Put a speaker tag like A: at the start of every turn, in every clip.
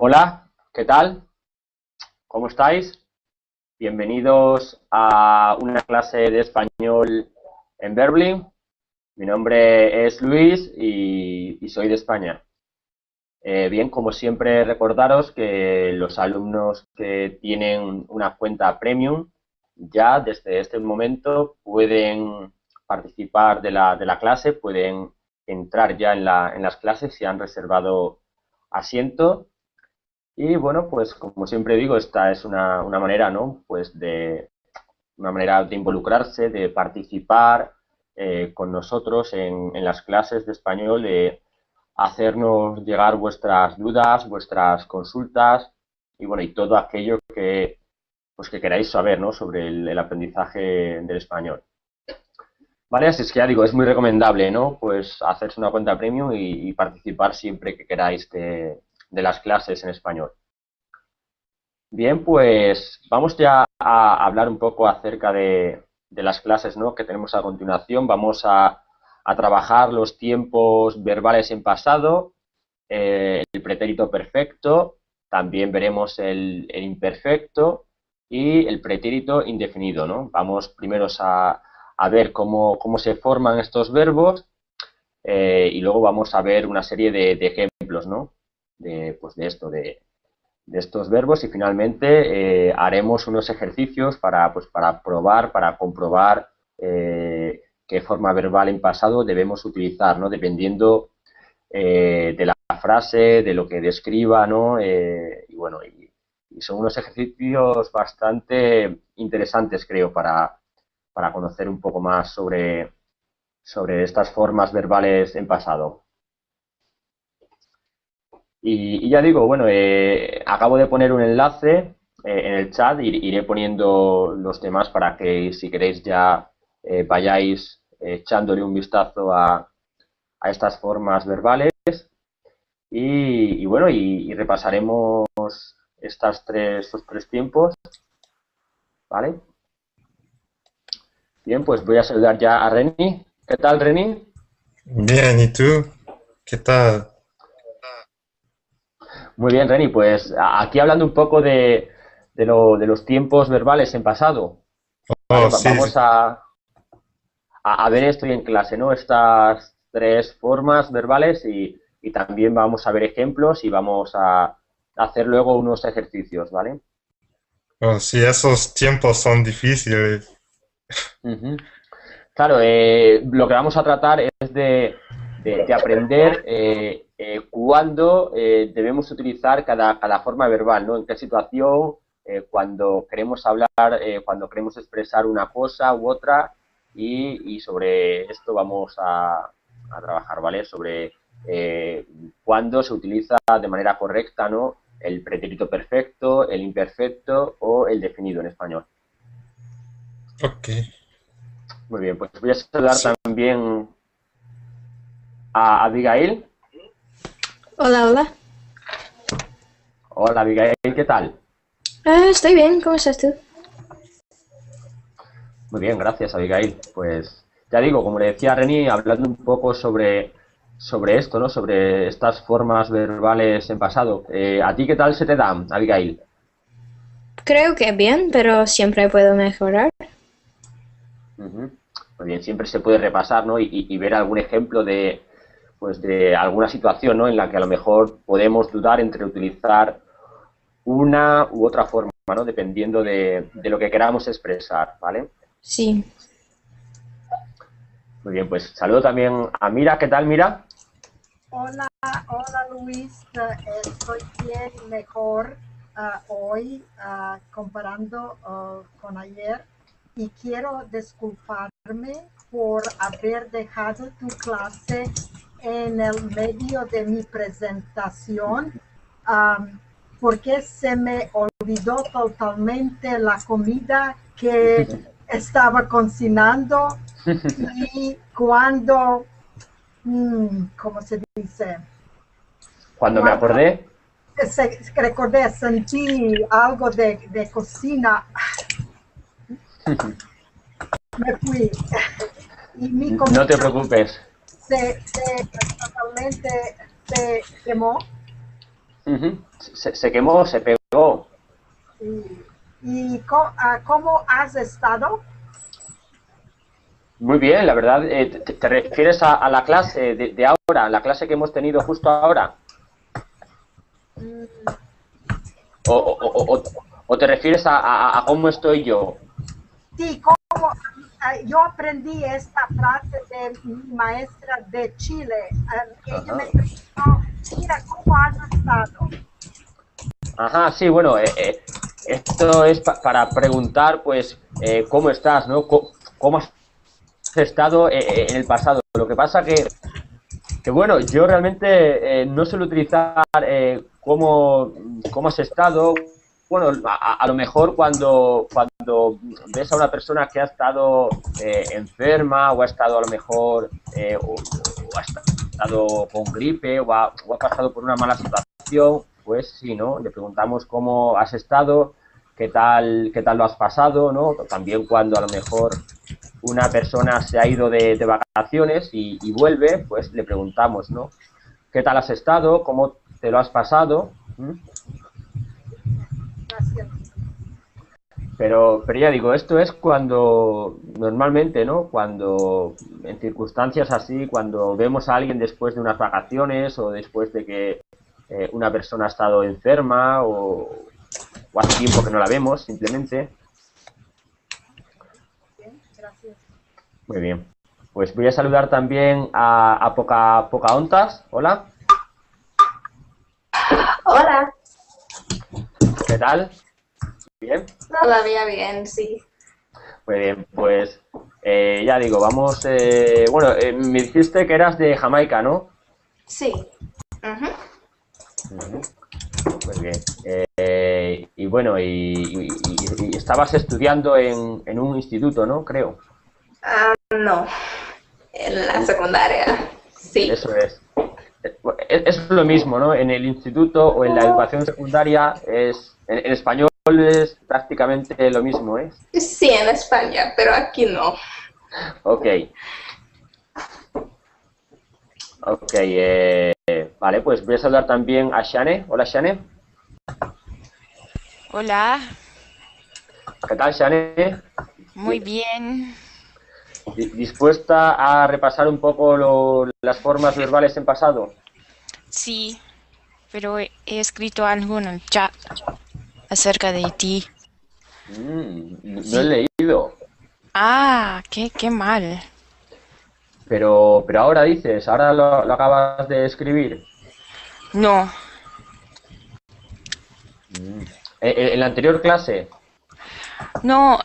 A: Hola, ¿qué tal? ¿Cómo estáis? Bienvenidos a una clase de español en Berlín. Mi nombre es Luis y soy de España. Bien, como siempre, recordaros que los alumnos que tienen una cuenta premium ya desde este momento pueden participar de la clase, pueden entrar ya en las clases si han reservado asiento. Y bueno, pues como siempre digo, esta es una manera, ¿no? Pues una manera de involucrarse, de participar con nosotros en las clases de español, de hacernos llegar vuestras dudas, vuestras consultas y bueno, y todo aquello pues que queráis saber, ¿no? Sobre el aprendizaje del español. Vale, así es que ya digo, es muy recomendable, ¿no? Pues hacerse una cuenta premium y participar siempre que queráis de las clases en español. Bien, pues vamos ya a hablar un poco acerca de las clases, ¿no? Que tenemos a continuación. Vamos a trabajar los tiempos verbales en pasado, el pretérito perfecto, también veremos el imperfecto y el pretérito indefinido, ¿no? Vamos primero a ver cómo se forman estos verbos y luego vamos a ver una serie de ejemplos, ¿no? Pues de esto, de estos verbos y finalmente haremos unos ejercicios para probar, para comprobar qué forma verbal en pasado debemos utilizar, ¿no? Dependiendo de la frase, de lo que describa, ¿no? Y bueno, y son unos ejercicios bastante interesantes, creo, para conocer un poco más sobre estas formas verbales en pasado. Y ya digo, bueno, acabo de poner un enlace en el chat, iré poniendo los demás para que si queréis ya vayáis echándole un vistazo a estas formas verbales y bueno, y repasaremos estos tres tiempos, ¿vale? Bien, pues voy a saludar ya a Reni. ¿Qué tal, Reni?
B: Bien, ¿y tú? ¿Qué tal?
A: Muy bien, Reni, pues aquí hablando un poco de los tiempos verbales en pasado, ¿vale?
B: Oh, sí,
A: Vamos a ver esto en clase, ¿no? Estas tres formas verbales y también vamos a ver ejemplos y vamos a hacer luego unos ejercicios, ¿vale?
B: oh, sí, esos tiempos son difíciles.
A: Ujú. Claro, lo que vamos a tratar es de aprender cuándo debemos utilizar cada forma verbal, ¿no? En qué situación, cuando queremos hablar, cuando queremos expresar una cosa u otra, y sobre esto vamos a trabajar, ¿vale? Sobre cuándo se utiliza de manera correcta, ¿no? El pretérito perfecto, el imperfecto o el definido en español.
B: Ok,
A: Muy bien, pues voy a saludar
B: sí.
A: también a Abigail.
C: Hola, hola.
A: Hola Abigail, ¿qué tal?
C: Estoy bien, ¿cómo estás tú?
A: Muy bien, gracias Abigail. Pues ya digo, como le decía a Reni, hablando un poco sobre esto, ¿no? Sobre estas formas verbales en pasado. ¿A ti qué tal se te dan, Abigail?
C: Creo que bien, pero siempre puedo mejorar.
A: Ujú. Muy bien, siempre se puede repasar, ¿no? Y ver algún ejemplo pues de alguna situación, ¿no? En la que a lo mejor podemos dudar entre utilizar una u otra forma, ¿no? Dependiendo de lo que queramos expresar, ¿vale?
C: Sí.
A: Muy bien, pues saludo también a Mira. ¿Qué tal, Mira?
D: Hola, hola Luis, estoy bien mejor hoy comparando con ayer y quiero disculparme por haber dejado tu clase en el medio de mi presentación porque se me olvidó totalmente la comida que estaba cocinando y cuando ¿cómo se dice?
A: Cuando me
D: Cuando
A: acordé,
D: recordé, sentí algo de cocina, me fui. Y mi
A: no te
D: comida
A: preocupes.
D: totalmente se quemó.
A: Ujú. Se quemó, se pegó.
D: ¿Cómo has estado?
A: Muy bien, la verdad. ¿Te refieres a la clase de ahora, la clase que hemos tenido justo ahora?
D: Mm,
A: ¿O te refieres a cómo estoy yo?
D: Sí, como yo aprendí esta frase de mi maestra de Chile. Ella
A: Ajá.
D: me preguntó, mira, ¿cómo has estado?
A: Ajá, sí, bueno, esto es para preguntar, pues, ¿cómo estás, no? ¿Cómo has estado en el pasado? Lo que pasa que bueno, yo realmente no suelo utilizar cómo has estado. Bueno, a lo mejor cuando ves a una persona que ha estado enferma o ha estado a lo mejor o ha estado con gripe o ha pasado por una mala situación, pues sí, ¿no? Le preguntamos cómo has estado, qué tal lo has pasado, ¿no? También cuando a lo mejor una persona se ha ido de vacaciones y vuelve, pues le preguntamos, ¿no? ¿Qué tal has estado? ¿Cómo te lo has pasado? ¿Mm?
D: Gracias.
A: Pero ya digo, esto es cuando normalmente, ¿no? Cuando en circunstancias así, cuando vemos a alguien después de unas vacaciones o después de que una persona ha estado enferma o hace tiempo que no la vemos, simplemente.
D: Bien, gracias.
A: Muy bien. Pues voy a saludar también a Pocahontas. Hola,
E: Hola,
A: ¿qué tal? Bien.
E: todavía bien, sí.
A: Muy bien, pues ya digo, vamos. Bueno, me dijiste que eras de Jamaica, ¿no?
E: Sí. Ujú.
A: Ujú. Muy bien. Y bueno, y estabas estudiando en un instituto, ¿no? Creo.
E: No, en la
A: En-
E: secundaria, sí.
A: Eso es. Es lo mismo, ¿no? En el instituto o en la educación secundaria en español es prácticamente lo mismo, ¿eh?
E: Sí, en España, pero aquí no.
A: Ok, ok. Vale, pues voy a saludar también a Shane. Hola, Shane.
F: Hola,
A: ¿Qué tal, Shane?
F: muy bien.
A: ¿Dispuesta a repasar un poco las formas verbales en pasado?
F: Sí, pero he escrito algo en el chat acerca de ti.
A: No he
F: Sí.
A: leído.
F: Ah, qué mal.
A: Pero ahora dices, ahora lo acabas de escribir.
F: No,
A: Mm. En la anterior clase.
F: no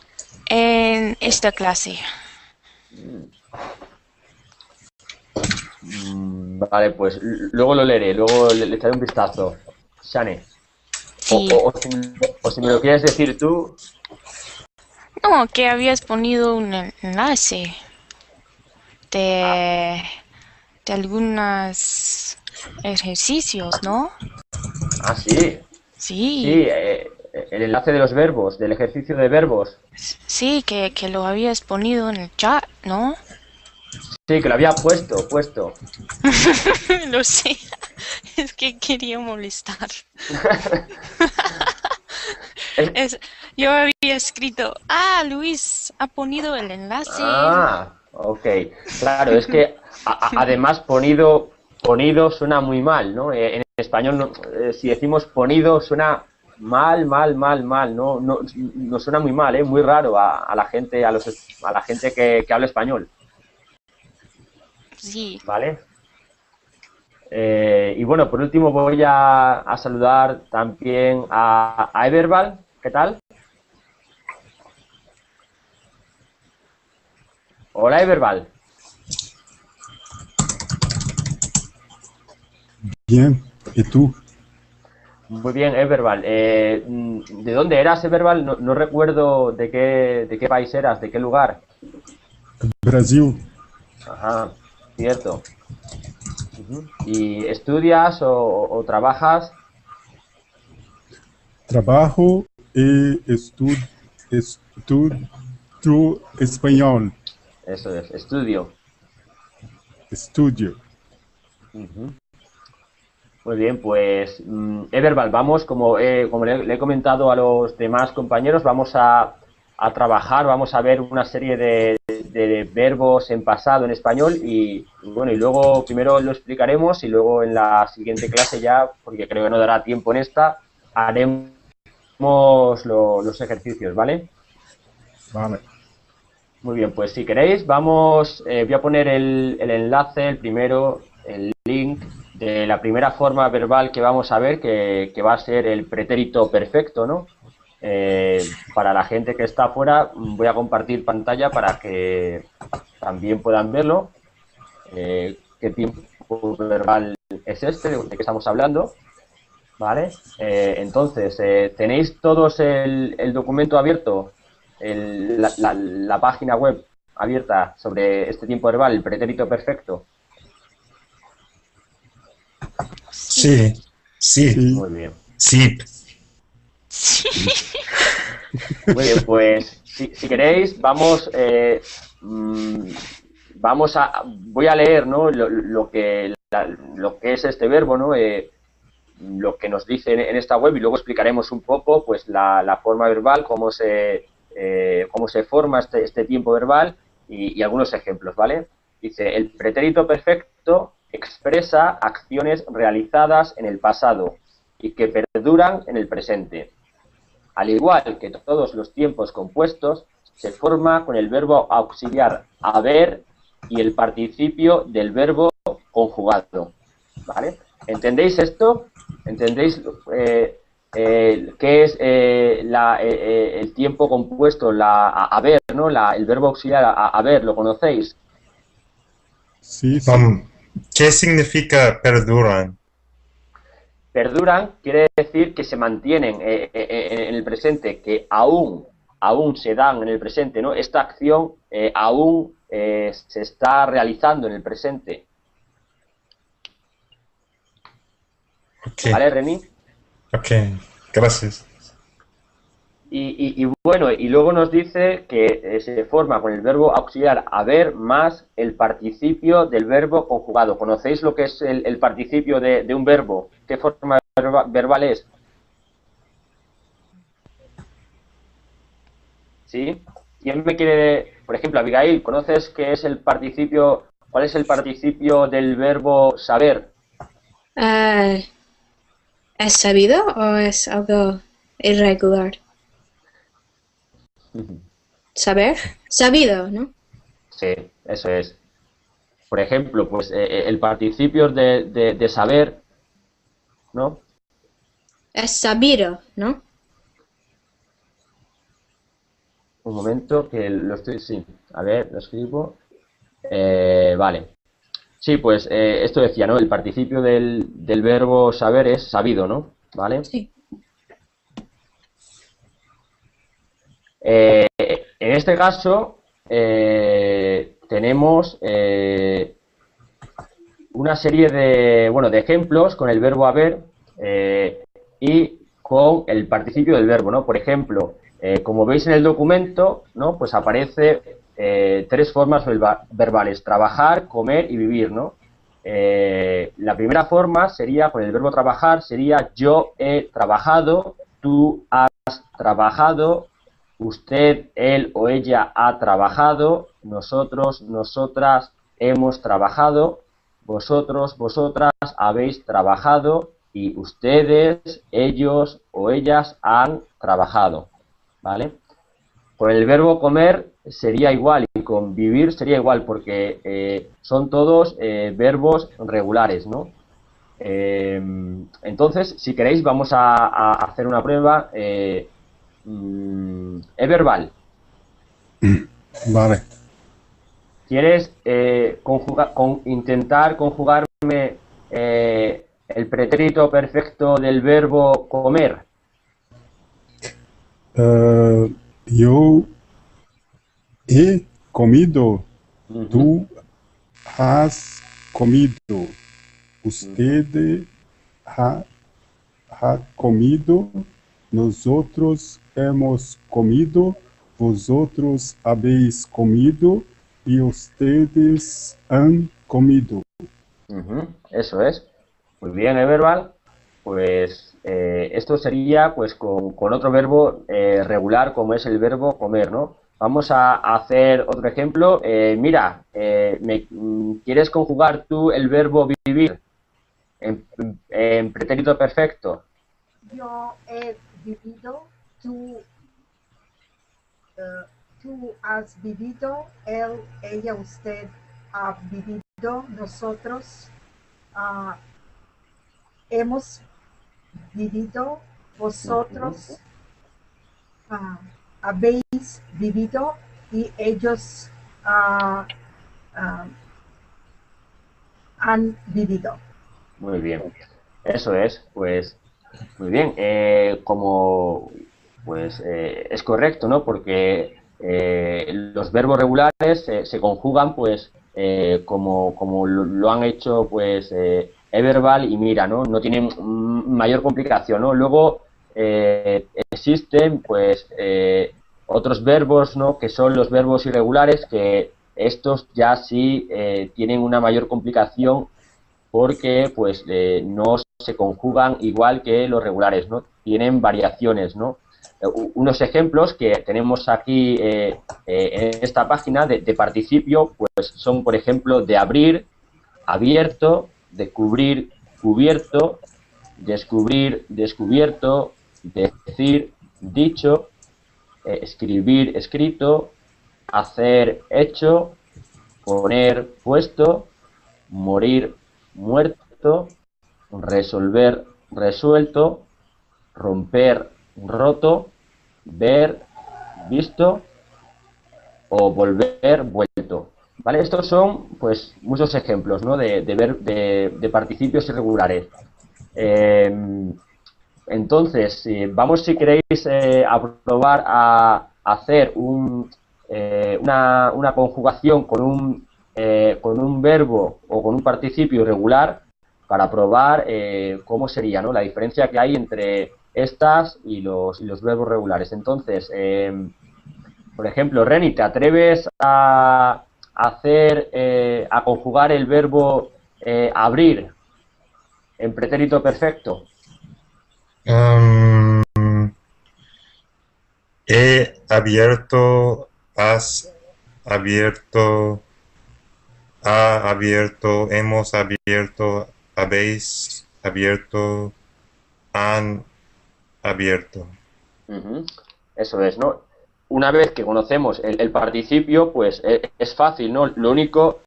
F: en esta clase.
A: Vale, pues luego lo leeré, luego le echaré un vistazo. Shane. O,
F: Sí.
A: o, o si, o si me lo quieres decir tú.
F: No, que habías ponido un enlace
A: Ah,
F: de, de algunos ejercicios, ¿no?
A: Sí. Sí,
F: Sí,
A: el enlace de los verbos, del ejercicio de verbos.
F: sí, que lo habías ponido en el chat, ¿no?
A: Sí, que lo había puesto.
F: Lo sé, es que quería molestar.
A: Es-
F: Es, yo había escrito, Luis ha ponido el enlace.
A: ok. Claro, es que además ponido suena muy mal, ¿no? En español, si decimos ponido, suena mal, ¿no? No suena muy mal, ¿eh? Muy raro a la gente, a la gente que habla español,
F: Sí,
A: ¿vale? Y bueno, por último voy a saludar también a Everval. ¿Qué tal? Hola, Everval.
G: Bien, ¿y tú?
A: Muy bien, Everval. ¿De dónde eras, Everval? No recuerdo de qué país eras, de qué lugar.
G: Brasil,
A: Ajá, cierto. Ujú. ¿Y estudias o trabajas?
G: trabajo y estudio español,
A: Eso es, estudio.
G: estudio.
A: Ujú. Muy bien, pues Everbal, vamos, como le he comentado a los demás compañeros, vamos a trabajar, vamos a ver una serie de verbos en pasado en español y bueno, y luego primero lo explicaremos y luego en la siguiente clase ya, porque creo que no dará tiempo en esta, haremos los ejercicios, ¿vale?
G: Vale.
A: Muy bien, pues si queréis, vamos, voy a poner el enlace, el primero, el link de la primera forma verbal que vamos a ver, que va a ser el pretérito perfecto, ¿no? Para la gente que está afuera, voy a compartir pantalla para que también puedan verlo. ¿Qué tiempo verbal es este? ¿De qué estamos hablando? ¿Vale? Entonces, ¿tenéis todos el documento abierto? La página web abierta sobre este tiempo verbal, el pretérito perfecto.
B: Sí, sí,
G: Sí.
A: Muy bien.
B: sí.
A: Muy bien, pues si queréis, voy a leer, ¿no? Lo que es este verbo, ¿no? Lo que nos dice en esta web y luego explicaremos un poco, pues la forma verbal, cómo se forma este tiempo verbal y algunos ejemplos, ¿vale? Dice, el pretérito perfecto expresa acciones realizadas en el pasado y que perduran en el presente. Al igual que todos los tiempos compuestos, se forma con el verbo auxiliar haber y el participio del verbo conjugado, ¿vale? ¿Entendéis esto? ¿Entendéis qué es el tiempo compuesto, haber, ¿no? El verbo auxiliar haber, ¿lo conocéis?
G: Sí, sí.
B: ¿Qué significa perduran?
A: Perduran quiere decir que se mantienen en el presente, que aún se dan en el presente, ¿no? Esta acción aún se está realizando en el presente.
B: Ok,
A: ¿Vale, Reni?
B: ok, gracias.
A: Y bueno, y luego nos dice que se forma con el verbo auxiliar haber más el participio del verbo conjugado. ¿Conocéis lo que es el participio de un verbo? ¿Qué forma verbal es? ¿Sí? ¿Quién me quiere...? Por ejemplo, Abigail, ¿conoces qué es el participio... ¿Cuál es el participio del verbo saber?
C: ¿Es sabido o es algo irregular? ¿Saber? Sabido, ¿no?
A: Sí, eso es. Por ejemplo, pues el participio de saber, ¿no?
C: Es sabido, ¿no?
A: Un momento, que lo estoy... Sí, a ver, lo escribo. Vale. Sí, pues esto decía, ¿no? El participio del verbo saber es sabido, ¿no? ¿Vale?
C: Sí.
A: En este caso, tenemos una serie de ejemplos con el verbo haber y con el participio del verbo, ¿no? Por ejemplo, como veis en el documento, ¿no? Pues aparece tres formas verbales: trabajar, comer y vivir, ¿no? La primera forma sería, con el verbo trabajar, sería yo he trabajado, tú has trabajado, usted, él o ella ha trabajado, nosotros, nosotras hemos trabajado, vosotros, vosotras habéis trabajado y ustedes, ellos o ellas han trabajado, ¿vale? Con el verbo comer sería igual y con vivir sería igual porque son todos verbos regulares, ¿no? Entonces, si queréis, vamos a hacer una prueba. Es verbal.
G: Vale.
A: ¿Quieres intentar conjugarme el pretérito perfecto del verbo comer?
G: Yo he comido. Tú has comido. Usted ha comido. Nosotros hemos comido. Vosotros habéis comido. Y ustedes han comido.
A: Eso es. Muy bien, el verbal. Pues esto sería pues con otro verbo regular como es el verbo comer, ¿no? Vamos a hacer otro ejemplo. Mira, ¿quieres conjugar tú el verbo vivir en pretérito perfecto?
D: Yo he vivido, tú has vivido, él, ella, usted ha vivido, nosotros hemos vivido, vosotros habéis vivido y ellos han vivido.
A: Muy bien. Eso es, pues, muy bien. Como, pues, es correcto, ¿no? Porque los verbos regulares se conjugan, pues, como lo han hecho, pues, Everbal y Mira, ¿no? No tienen mayor complicación, ¿no? Luego existen, pues, otros verbos, ¿no? Que son los verbos irregulares, que estos ya sí tienen una mayor complicación porque pues no se conjugan igual que los regulares, ¿no? Tienen variaciones, ¿no? Unos ejemplos que tenemos aquí en esta página de participio, pues son, por ejemplo, de abrir, abierto, de cubrir, cubierto, descubrir, descubierto, decir, dicho, escribir, escrito, hacer, hecho, poner, puesto, morir, muerto, resolver, resuelto, romper, roto, ver, visto o volver, vuelto. ¿Vale? Estos son, pues, muchos ejemplos, ¿no? de participios irregulares. Entonces, vamos, si queréis, a probar a hacer una conjugación con un verbo o con un participio irregular para probar cómo sería, ¿no? La diferencia que hay entre estas y los verbos regulares. Entonces, por ejemplo, Reni, ¿te atreves a conjugar el verbo abrir en pretérito perfecto?
B: He abierto, has abierto, ha abierto, hemos abierto, habéis abierto, han abierto.
A: Eso es, ¿no? Una vez que conocemos el participio, pues es fácil, ¿no? Lo único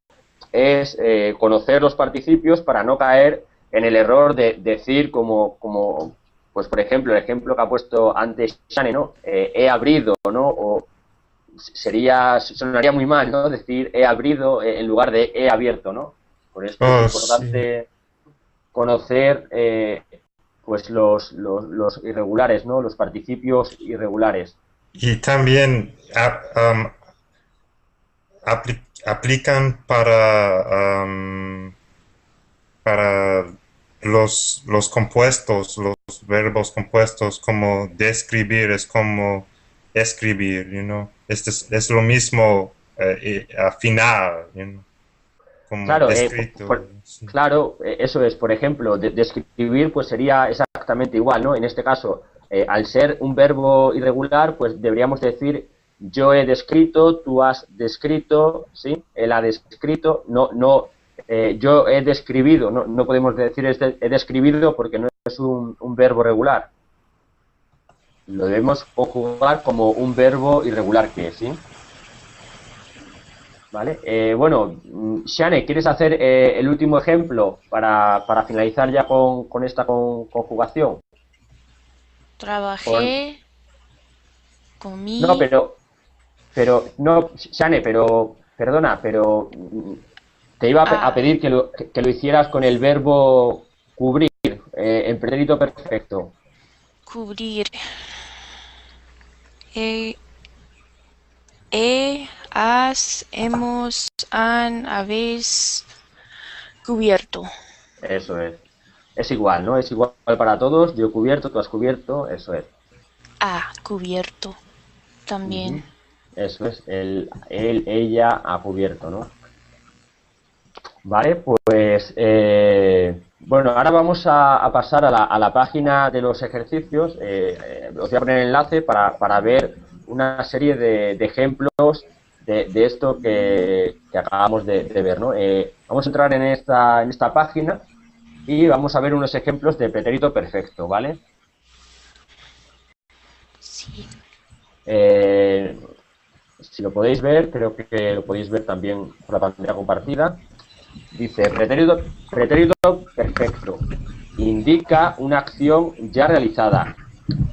A: es conocer los participios para no caer en el error de decir como pues por ejemplo, el ejemplo que ha puesto antes Shane, ¿no? He abrido, ¿no? O sonaría muy mal, ¿no? Decir he abrido en lugar de he abierto, ¿no? Por esto es importante conocer pues los irregulares, ¿no? Los participios irregulares.
B: Y también aplican para los compuestos, los verbos compuestos, como describir es como escribir, you know. Es lo mismo afinar, you know, como
A: Claro,
B: escrito. Sí.
A: claro, eso es. Por ejemplo, describir pues sería exactamente igual, ¿no? En este caso, al ser un verbo irregular, pues deberíamos decir yo he descrito, tú has descrito, ¿sí? Él ha descrito, no, yo he describido, no podemos decir he describido porque no es un verbo regular. Lo debemos conjugar como un verbo irregular que es, ¿sí? ¿Vale? Bueno, Shane, ¿quieres hacer el último ejemplo para finalizar ya con esta conjugación?
F: Trabajé, comí.
A: No, no, Shane, perdona, pero te iba a pedir que lo hicieras con el verbo cubrir, en pretérito perfecto.
F: Cubrir. Has, hemos, han, habéis cubierto.
A: Eso es. Es igual, ¿no? Es igual para todos. Yo he cubierto, tú has cubierto, eso es.
F: Ha cubierto también.
A: Eso es. Él, ella ha cubierto, ¿no? Vale, pues Bueno, ahora vamos a pasar a la página de los ejercicios. Os voy a poner el enlace para ver una serie de ejemplos de esto que acabamos de ver, ¿no? Vamos a entrar en esta página y vamos a ver unos ejemplos de pretérito perfecto, ¿vale?
F: Sí.
A: Si lo podéis ver, creo que lo podéis ver también por la pantalla compartida. Dice, pretérito perfecto. Indica una acción ya realizada,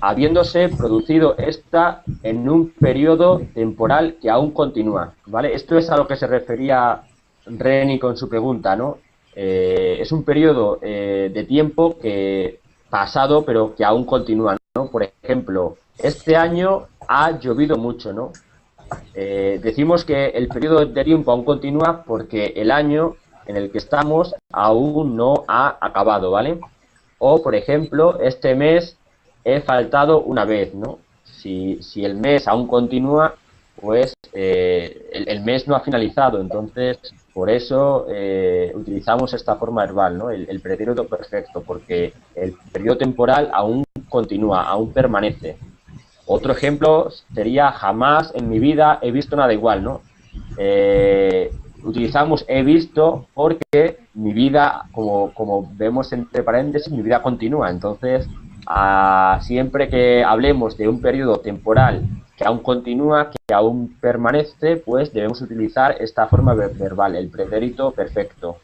A: habiéndose producido esta en un periodo temporal que aún continúa, ¿vale? Esto es a lo que se refería Reni con su pregunta, ¿no? Es un periodo de tiempo que pasado, pero que aún continúa, ¿no? Por ejemplo, este año ha llovido mucho, ¿no? Decimos que el periodo de tiempo aún continúa porque el año en el que estamos aún no ha acabado, ¿vale? O, por ejemplo, este mes he faltado una vez, ¿no? Si el mes aún continúa, pues el mes no ha finalizado, entonces por eso utilizamos esta forma verbal, ¿no? El pretérito perfecto, porque el periodo temporal aún continúa, aún permanece. Otro ejemplo sería jamás en mi vida he visto nada igual, ¿no? Utilizamos he visto porque mi vida, como vemos entre paréntesis, mi vida continúa. Entonces, siempre que hablemos de un periodo temporal que aún continúa, que aún permanece, pues debemos utilizar esta forma verbal, el pretérito perfecto.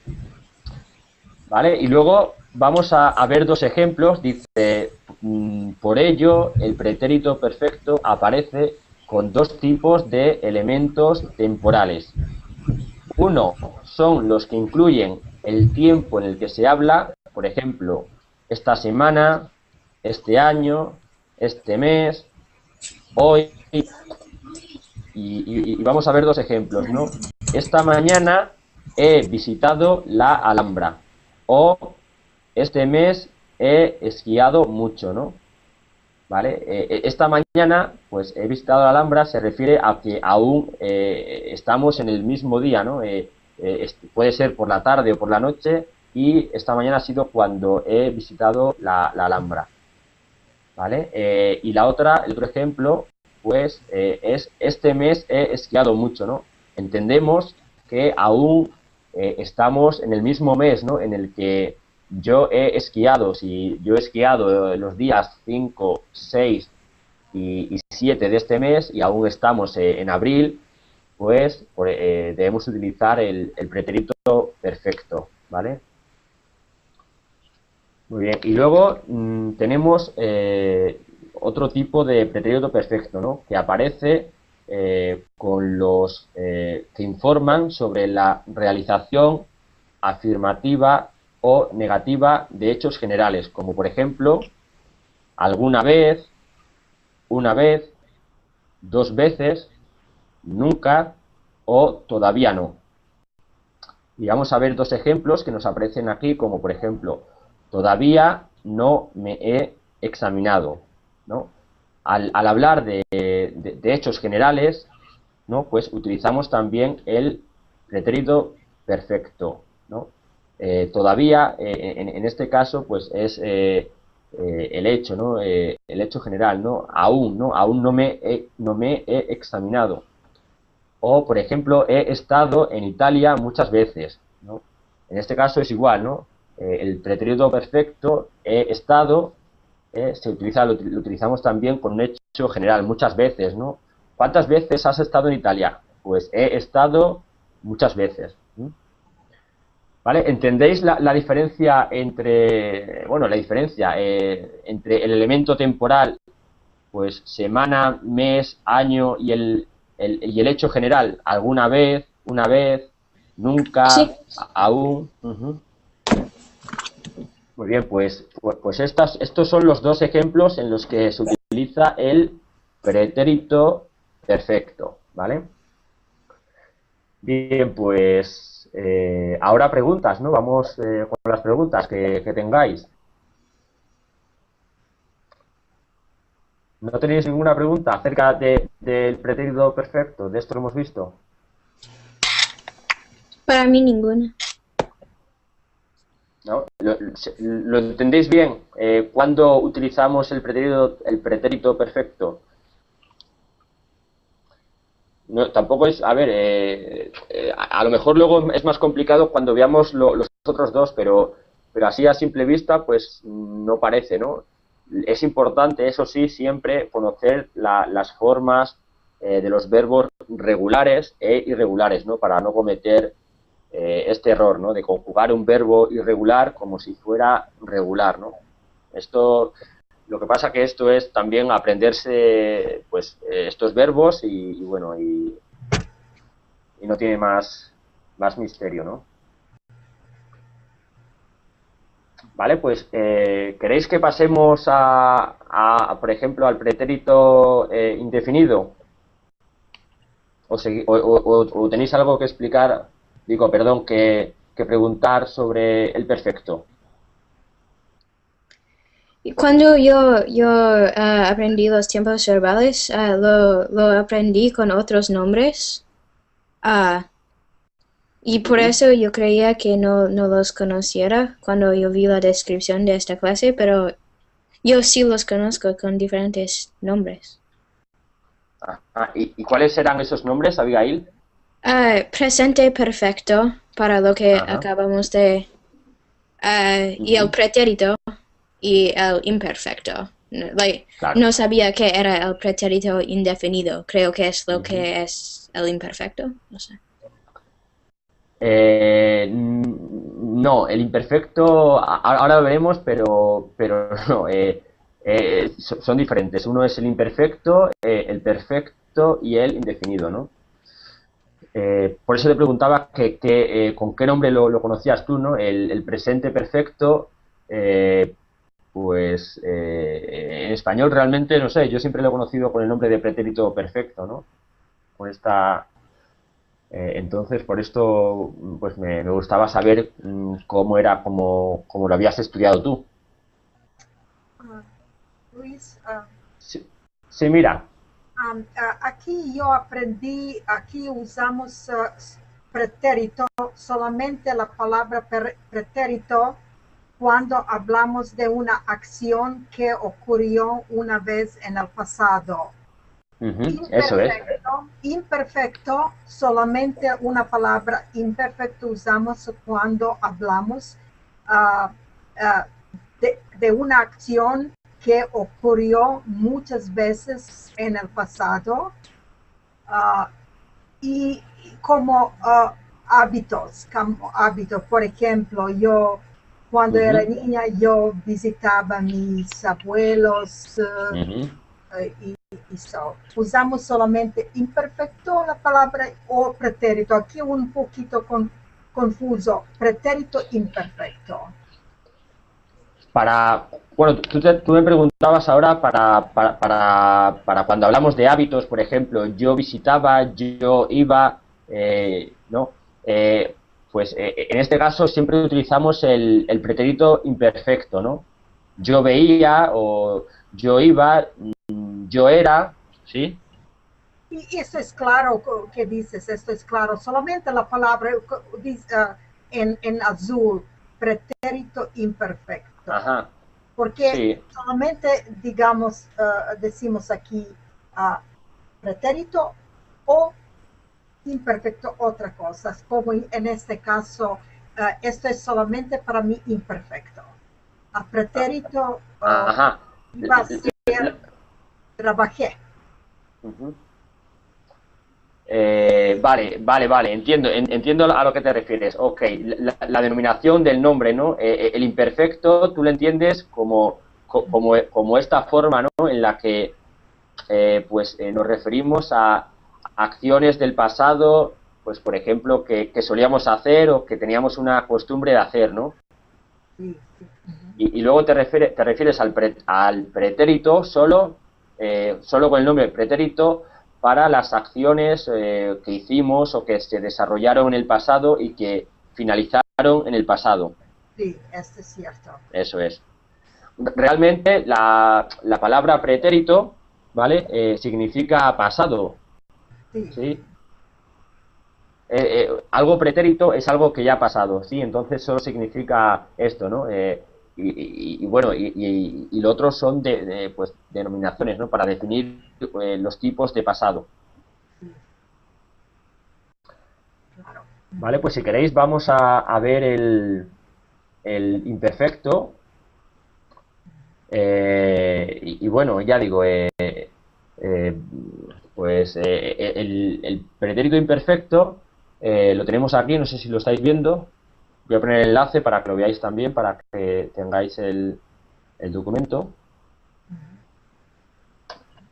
A: ¿Vale? Y luego vamos a ver dos ejemplos. Dice, por ello, el pretérito perfecto aparece con dos tipos de elementos temporales. Uno son los que incluyen el tiempo en el que se habla, por ejemplo, esta semana, este año, este mes, hoy, y vamos a ver dos ejemplos, ¿no? Esta mañana he visitado la Alhambra, o este mes he esquiado mucho, ¿no? ¿Vale? Esta mañana, pues he visitado la Alhambra, se refiere a que aún estamos en el mismo día, ¿no? Puede ser por la tarde o por la noche, y esta mañana ha sido cuando he visitado la Alhambra, ¿vale? Y el otro ejemplo, pues, es este mes he esquiado mucho, ¿no? Entendemos que aún estamos en el mismo mes, ¿no? En el que yo he esquiado. Si yo he esquiado los días 5, 6 y 7 de este mes y aún estamos en abril, pues debemos utilizar el pretérito perfecto, ¿vale? Muy bien. Y luego tenemos otro tipo de pretérito perfecto, ¿no? Que aparece con los que informan sobre la realización afirmativa o negativa de hechos generales, como por ejemplo, alguna vez, una vez, dos veces, nunca o todavía no. Y vamos a ver dos ejemplos que nos aparecen aquí, como por ejemplo, todavía no me he examinado, ¿no? Al hablar de hechos generales, ¿no? Pues utilizamos también el pretérito perfecto, ¿no? Todavía, en este caso, pues es el hecho, ¿no? El hecho general, ¿no? Aún, ¿no? Aún no me he examinado. O, por ejemplo, he estado en Italia muchas veces, ¿no? En este caso es igual, ¿no? El pretérito perfecto, he estado, lo utilizamos también con un hecho general, muchas veces, ¿no? ¿Cuántas veces has estado en Italia? Pues he estado muchas veces. ¿Vale? ¿Entendéis la diferencia entre, bueno, entre el elemento temporal, pues semana, mes, año y el hecho general? Alguna vez, una vez, nunca,
C: Sí.
A: aún. Muy bien, pues estos son los dos ejemplos en los que se utiliza el pretérito perfecto, ¿vale? Bien, pues ahora preguntas, ¿no? Vamos con las preguntas que tengáis. ¿No tenéis ninguna pregunta acerca del pretérito perfecto, de esto que hemos visto?
C: Para mí ninguna.
A: ¿no? ¿Lo entendéis bien? ¿Cuándo utilizamos el pretérito perfecto? No, tampoco es, a ver, a lo mejor luego es más complicado cuando veamos los otros dos, pero así a simple vista, pues no parece, ¿no? Es importante, eso sí, siempre conocer las formas de los verbos regulares e irregulares, ¿no? Para no cometer este error, ¿no? De conjugar un verbo irregular como si fuera regular, ¿no? Lo que pasa que esto es también aprenderse, pues, estos verbos y bueno, y no tiene más misterio, ¿no? Vale, pues, ¿queréis que pasemos por ejemplo, al pretérito indefinido? ¿O tenéis algo que explicar, perdón, que preguntar sobre el perfecto?
C: Cuando yo aprendí los tiempos verbales, lo aprendí con otros nombres. Y por eso yo creía que no los conociera cuando yo vi la descripción de esta clase, pero yo sí los conozco con diferentes nombres.
A: ¿Y cuáles eran esos nombres, Abigail?
C: Presente perfecto, para lo que
A: Ajá.
C: acabamos de... y el pretérito y el imperfecto.
A: Claro.
C: No sabía que era el pretérito indefinido. Creo que es lo que es el imperfecto. No sé.
A: No, el imperfecto, ahora lo veremos, pero no, son diferentes. Uno es el imperfecto, el perfecto y el indefinido, ¿no? Por eso te preguntaba con qué nombre lo conocías tú, ¿no? El presente perfecto, pues en español realmente, no sé, yo siempre lo he conocido con el nombre de pretérito perfecto, ¿no? Con esta... entonces, por esto, pues me gustaba saber cómo era, cómo lo habías estudiado tú.
D: Luis,
A: Sí, mira.
D: aquí yo aprendí, aquí usamos pretérito, solamente la palabra pretérito cuando hablamos de una acción que ocurrió una vez en el pasado.
A: Eso es.
D: Imperfecto, solamente una palabra imperfecto usamos cuando hablamos de una acción que ocurrió muchas veces en el pasado y como hábitos, por ejemplo, yo cuando era niña yo visitaba a mis abuelos y usamos solamente imperfecto la palabra o pretérito. Aquí un poquito confuso, pretérito imperfecto.
A: Bueno, tú me preguntabas ahora para cuando hablamos de hábitos, por ejemplo, yo visitaba, yo iba, ¿no? Pues en este caso siempre utilizamos el pretérito imperfecto, ¿no? Yo veía o yo iba, yo era, ¿sí?
D: Y esto es claro que dices, esto es claro. Solamente la palabra en azul, pretérito imperfecto.
A: Ajá.
D: Porque
A: Sí.
D: solamente, digamos, decimos aquí pretérito o imperfecto otra cosa. Como en este caso, esto es solamente para mí imperfecto. A pretérito
A: Ajá.
D: iba a ser trabajé.
A: Vale, entiendo a lo que te refieres. Ok, la denominación del nombre, ¿no? El imperfecto, tú lo entiendes como esta forma, ¿no? En la que nos referimos a acciones del pasado, pues por ejemplo, que solíamos hacer o que teníamos una costumbre de hacer, ¿no?
D: Sí.
A: Y luego te refieres al pretérito solo con el nombre pretérito para las acciones que hicimos o que se desarrollaron en el pasado y que finalizaron en el pasado.
D: Sí, esto es cierto.
A: Eso es. Realmente la palabra pretérito, ¿vale? Significa pasado.
D: Sí.
A: ¿Sí? algo pretérito es algo que ya ha pasado, ¿sí? Entonces solo significa esto, ¿no? Bueno, y lo otro son pues, denominaciones, ¿no? Para definir los tipos de pasado. Vale, pues si queréis vamos a ver el imperfecto. Bueno, ya digo, pues el pretérito imperfecto lo tenemos aquí, no sé si lo estáis viendo. Voy a poner el enlace para que lo veáis también, para que tengáis el documento.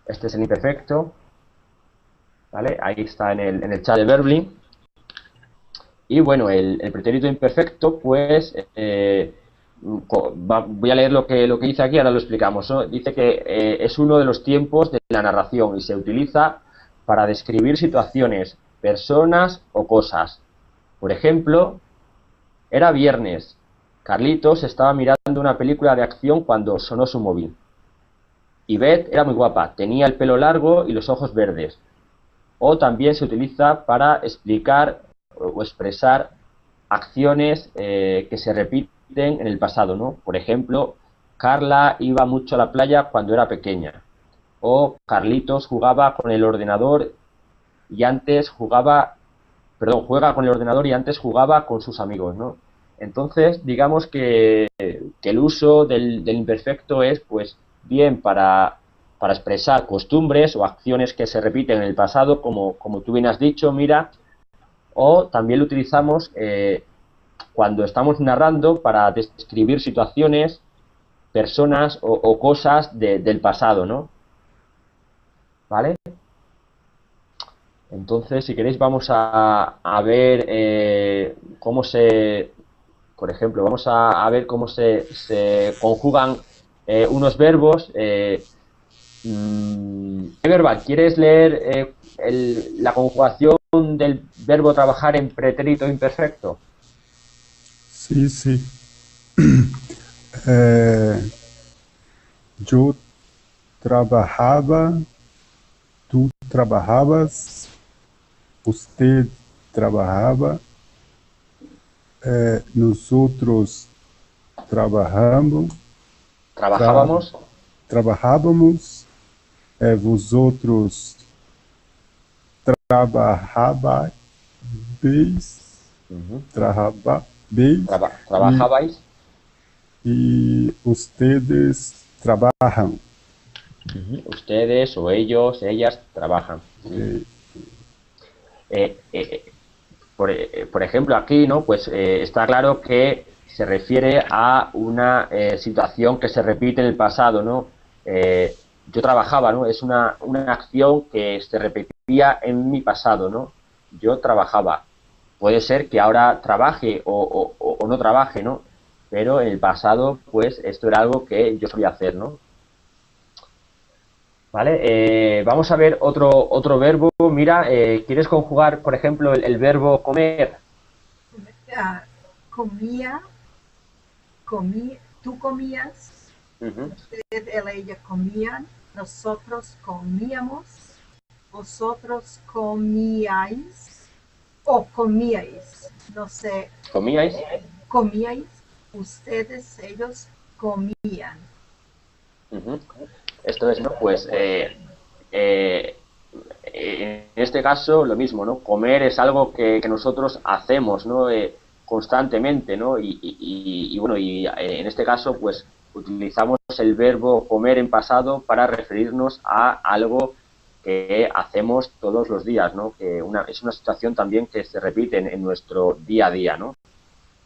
A: Este es el imperfecto. ¿Vale? Ahí está en el chat de Verbling. Y bueno, el pretérito imperfecto, pues, voy a leer lo que dice aquí, ahora lo explicamos, ¿no? Dice que es uno de los tiempos de la narración y se utiliza para describir situaciones, personas o cosas. Por ejemplo, era viernes. Carlitos estaba mirando una película de acción cuando sonó su móvil. Yvette era muy guapa, tenía el pelo largo y los ojos verdes. O también se utiliza para explicar o expresar acciones que se repiten en el pasado, ¿no? Por ejemplo, Carla iba mucho a la playa cuando era pequeña. O Carlitos jugaba con el ordenador y antes juega con el ordenador y antes jugaba con sus amigos, ¿no? Entonces, digamos que el uso del imperfecto es, pues, bien para expresar costumbres o acciones que se repiten en el pasado, como tú bien has dicho, mira, o también lo utilizamos cuando estamos narrando para describir situaciones, personas o cosas del pasado, ¿no? ¿Vale? Entonces, si queréis, vamos a ver cómo por ejemplo, vamos a ver cómo se conjugan unos verbos. Verbal, ¿quieres leer la conjugación del verbo trabajar en pretérito imperfecto?
G: Sí, sí. Yo trabajaba, tú trabajabas, usted trabajaba, nosotros trabajábamos, vosotros trabajabais,
A: Trabajabais.
G: Y ustedes trabajan.
A: Ustedes o ellos, ellas trabajan. Por ejemplo, aquí, ¿no? Pues está claro que se refiere a una situación que se repite en el pasado, ¿no? Yo trabajaba, ¿no? Es una acción que se repetía en mi pasado, ¿no? Yo trabajaba. Puede ser que ahora trabaje o no trabaje, ¿no? Pero en el pasado, pues, esto era algo que yo solía hacer, ¿no? ¿Vale? Vamos a ver otro verbo. Mira, ¿quieres conjugar, por ejemplo, el verbo comer?
D: Comía, tú comías, usted, él, ella comían, nosotros comíamos, vosotros comíais o comíais, no sé.
A: ¿Comíais?
D: Comíais, ustedes, ellos comían.
A: Esto es, ¿no? Pues en este caso lo mismo, ¿no? Comer es algo que nosotros hacemos, ¿no? Constantemente, ¿no? Bueno, en este caso, pues utilizamos el verbo comer en pasado para referirnos a algo que hacemos todos los días, ¿no? Que es una situación también que se repite en nuestro día a día, ¿no?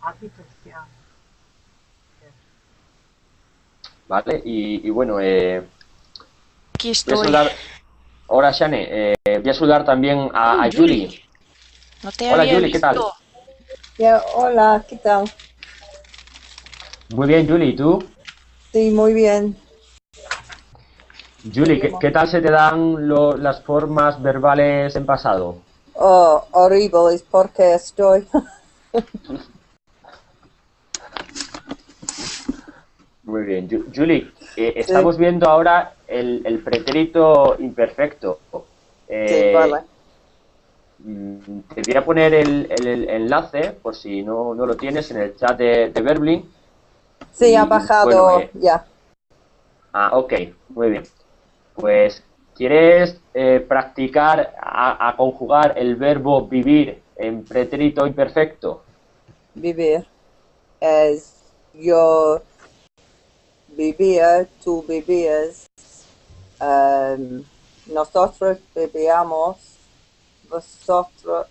D: Hábitos, ya.
A: Vale, y bueno,
F: Aquí estoy.
A: Ahora, Shane, voy a saludar también a Julie.
F: No te
A: Hola,
F: había
A: Julie, ¿qué tal?
F: visto.
H: Ya, hola, ¿qué tal?
A: Muy bien, Julie, ¿y tú?
H: Sí, muy bien.
A: Julie, ¿qué tal se te dan las formas verbales en pasado?
H: Oh, horrible, es porque estoy.
A: Muy bien, Julie, estamos viendo ahora el pretérito imperfecto.
H: Sí, vale.
A: Te voy a poner el enlace, por si no lo tienes, en el chat de Verbling.
H: Sí, ha
A: Y,
H: bajado
A: bueno,
H: ya.
A: ok, muy bien. Pues, ¿quieres practicar a conjugar el verbo vivir en pretérito imperfecto?
H: Vivir es yo vivía, tú vivías, nosotros vivíamos, vosotros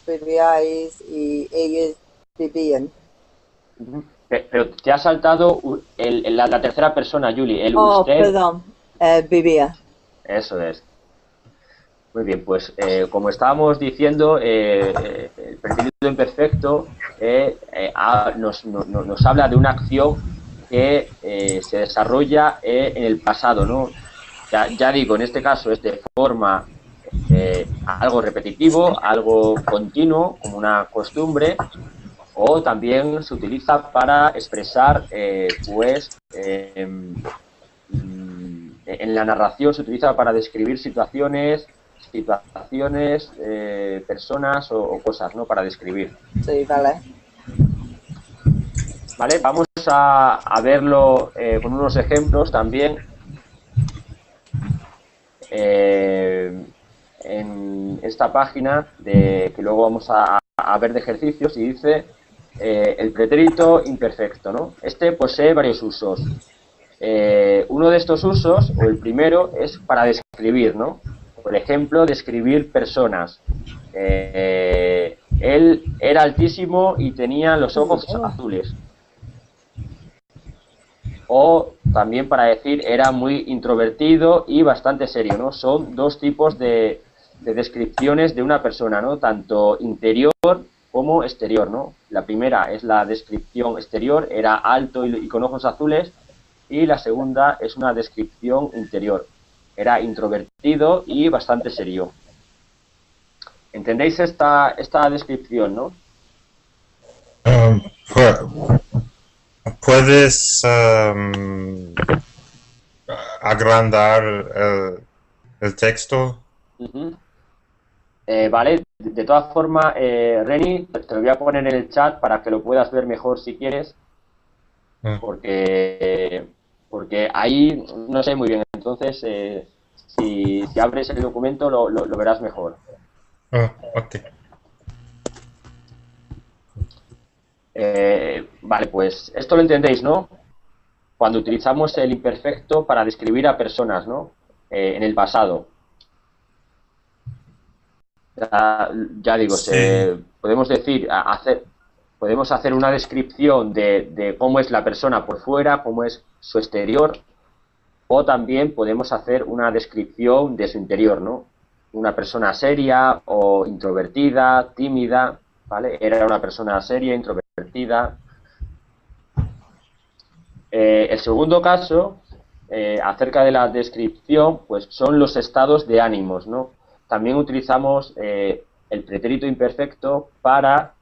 H: vivíais y ellos vivían.
A: Pero te ha saltado la tercera persona, Julie, el
H: Oh,
A: usted.
H: perdón, vivía.
A: Eso es. Muy bien, pues como estábamos diciendo, el pretérito imperfecto nos habla de una acción que se desarrolla en el pasado, ¿no? Ya digo, en este caso es de forma algo repetitivo, algo continuo, como una costumbre, o también se utiliza para expresar, en la narración se utiliza para describir situaciones, personas o cosas, ¿no? Para describir.
H: Sí, vale.
A: Vale, vamos a verlo con unos ejemplos también. En esta página que luego vamos a ver de ejercicios, y dice el pretérito imperfecto, ¿no? Este posee varios usos. Uno de estos usos, o el primero, es para describir, ¿no? Por ejemplo, describir personas. Él era altísimo y tenía los ojos azules. O también para decir era muy introvertido y bastante serio, ¿no? Son dos tipos de descripciones de una persona, ¿no? Tanto interior como exterior, ¿no? La primera es la descripción exterior, era alto y con ojos azules, y la segunda es una descripción interior, era introvertido y bastante serio. ¿Entendéis esta descripción, no?
B: ¿Puedes agrandar el texto?
A: Vale, de todas formas, Reni, te lo voy a poner en el chat para que lo puedas ver mejor si quieres, porque ahí no sé muy bien, entonces si abres el documento lo verás mejor.
B: Ok.
A: Vale, pues esto lo entendéis, ¿no? Cuando utilizamos el imperfecto para describir a personas, ¿no? En el pasado. Ya digo,
B: Sí.
A: podemos decir, podemos hacer una descripción de cómo es la persona por fuera, cómo es su exterior, o también podemos hacer una descripción de su interior, ¿no? Una persona seria o introvertida, tímida, ¿vale? Era una persona seria, introvertida. El segundo caso, acerca de la descripción, pues son los estados de ánimos, ¿no? También utilizamos el pretérito imperfecto para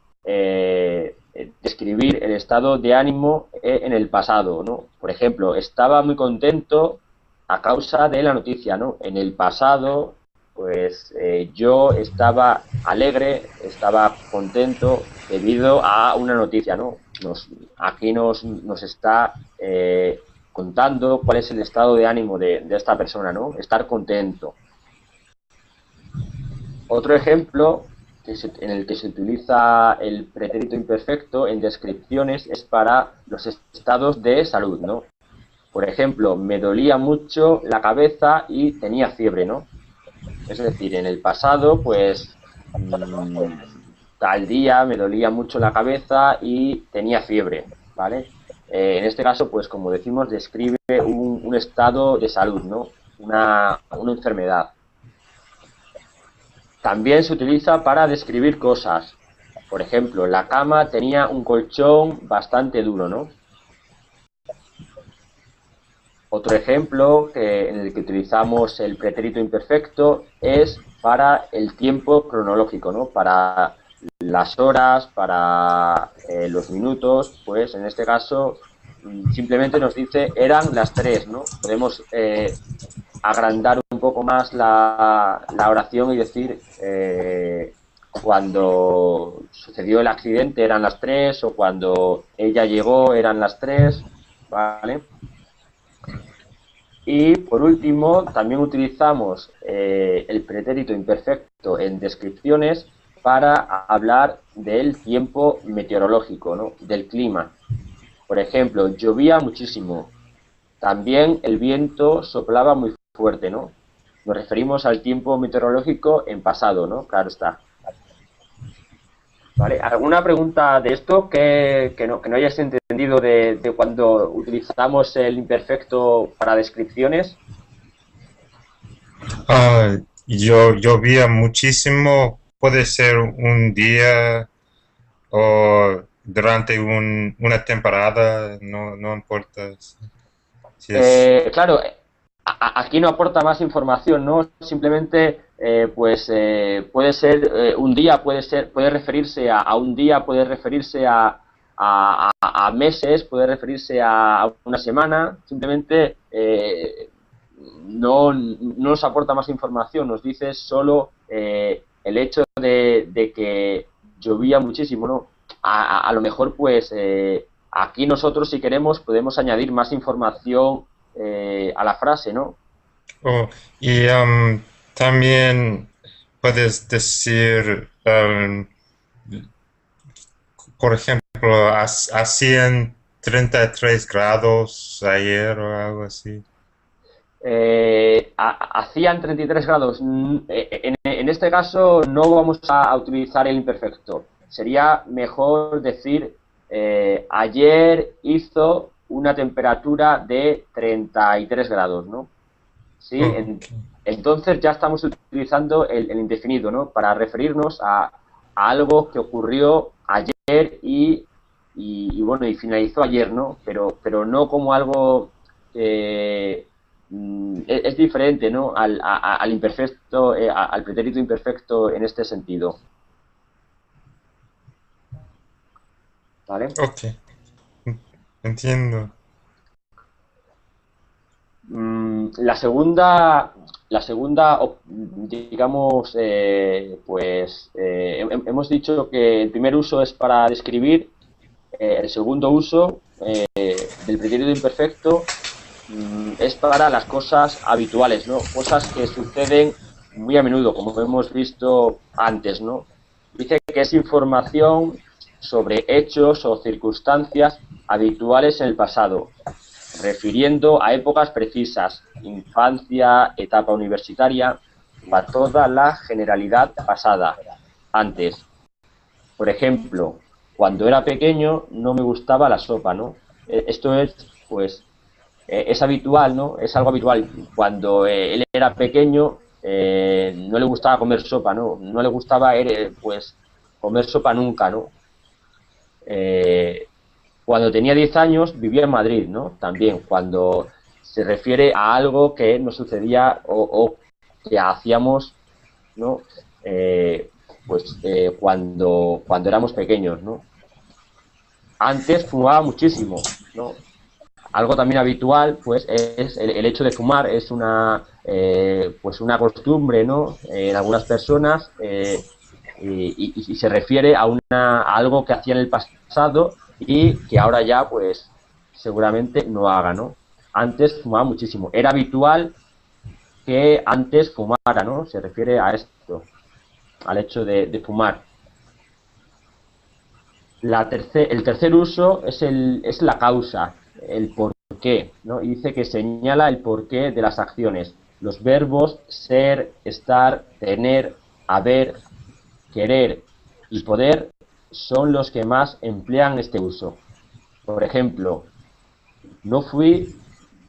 A: describir el estado de ánimo en el pasado, ¿no? Por ejemplo, estaba muy contento a causa de la noticia, ¿no? En el pasado, pues yo estaba alegre, estaba contento debido a una noticia, ¿no? Aquí nos está contando cuál es el estado de ánimo de esta persona, ¿no? Estar contento. Otro ejemplo en el que se utiliza el pretérito imperfecto en descripciones es para los estados de salud, ¿no? Por ejemplo, me dolía mucho la cabeza y tenía fiebre, ¿no? Es decir, en el pasado, pues, tal día me dolía mucho la cabeza y tenía fiebre, ¿vale? En este caso, pues, como decimos, describe un estado de salud, ¿no? Una enfermedad. También se utiliza para describir cosas. Por ejemplo, la cama tenía un colchón bastante duro, ¿no? Otro ejemplo en el que utilizamos el pretérito imperfecto es para el tiempo cronológico, ¿no? Para las horas, para los minutos, pues en este caso simplemente nos dice eran las 3, ¿no? Podemos agrandar un poco más la oración y decir cuando sucedió el accidente eran las 3 o cuando ella llegó eran las 3, ¿vale? Y por último, también utilizamos el pretérito imperfecto en descripciones para hablar del tiempo meteorológico, ¿no? Del clima. Por ejemplo, llovía muchísimo. También el viento soplaba muy fuerte, ¿no? Nos referimos al tiempo meteorológico en pasado, ¿no? Claro está. ¿Vale? ¿Alguna pregunta de esto que no hayas entendido de cuando utilizamos el imperfecto para descripciones?
B: Llovía muchísimo, puede ser un día o durante una temporada, no importa. Si es...
A: Claro, aquí no aporta más información, ¿no? Simplemente, puede ser un día, puede referirse a un día, puede referirse a meses, puede referirse a una semana. Simplemente no nos aporta más información, nos dice solo el hecho de que llovía muchísimo, ¿no? A lo mejor, pues, aquí nosotros, si queremos, podemos añadir más información a la frase, ¿no?
B: Oh, y también puedes decir, por ejemplo, hacían 33 grados ayer o algo así.
A: Hacían 33 grados. En este caso no vamos a utilizar el imperfecto. Sería mejor decir ayer hizo una temperatura de 33 grados, ¿no? ¿Sí? Entonces ya estamos utilizando el indefinido, ¿no? Para referirnos a algo que ocurrió ayer y bueno, y finalizó ayer, ¿no? Pero no como algo es diferente, ¿no? Al imperfecto, al pretérito imperfecto en este sentido. ¿Vale?
B: Ok, entiendo.
A: La segunda, digamos, hemos dicho que el primer uso es para describir, el segundo uso del pretérito imperfecto es para las cosas habituales, ¿no? Cosas que suceden muy a menudo, como hemos visto antes, ¿no? Dice que es información sobre hechos o circunstancias habituales en el pasado, refiriendo a épocas precisas, infancia, etapa universitaria, o a toda la generalidad pasada, antes. Por ejemplo, cuando era pequeño no me gustaba la sopa, ¿no? Esto es, pues, es habitual, ¿no? Es algo habitual. Cuando él era pequeño no le gustaba comer sopa, ¿no? No le gustaba, pues, comer sopa nunca, ¿no? Cuando tenía 10 años vivía en Madrid, ¿no? También, cuando se refiere a algo que nos sucedía o que hacíamos, ¿no? Cuando éramos pequeños, ¿no? Antes fumaba muchísimo, ¿no? Algo también habitual, pues, es el hecho de fumar, es pues una costumbre, ¿no? En algunas personas y se refiere a algo que hacía en el pasado y que ahora ya, pues, seguramente no haga, ¿no? Antes fumaba muchísimo. Era habitual que antes fumara, ¿no? Se refiere a esto, al hecho de fumar. El tercer uso es la causa, el porqué, ¿no? Y dice que señala el porqué de las acciones. Los verbos ser, estar, tener, haber, querer y poder son los que más emplean este uso. Por ejemplo, no fui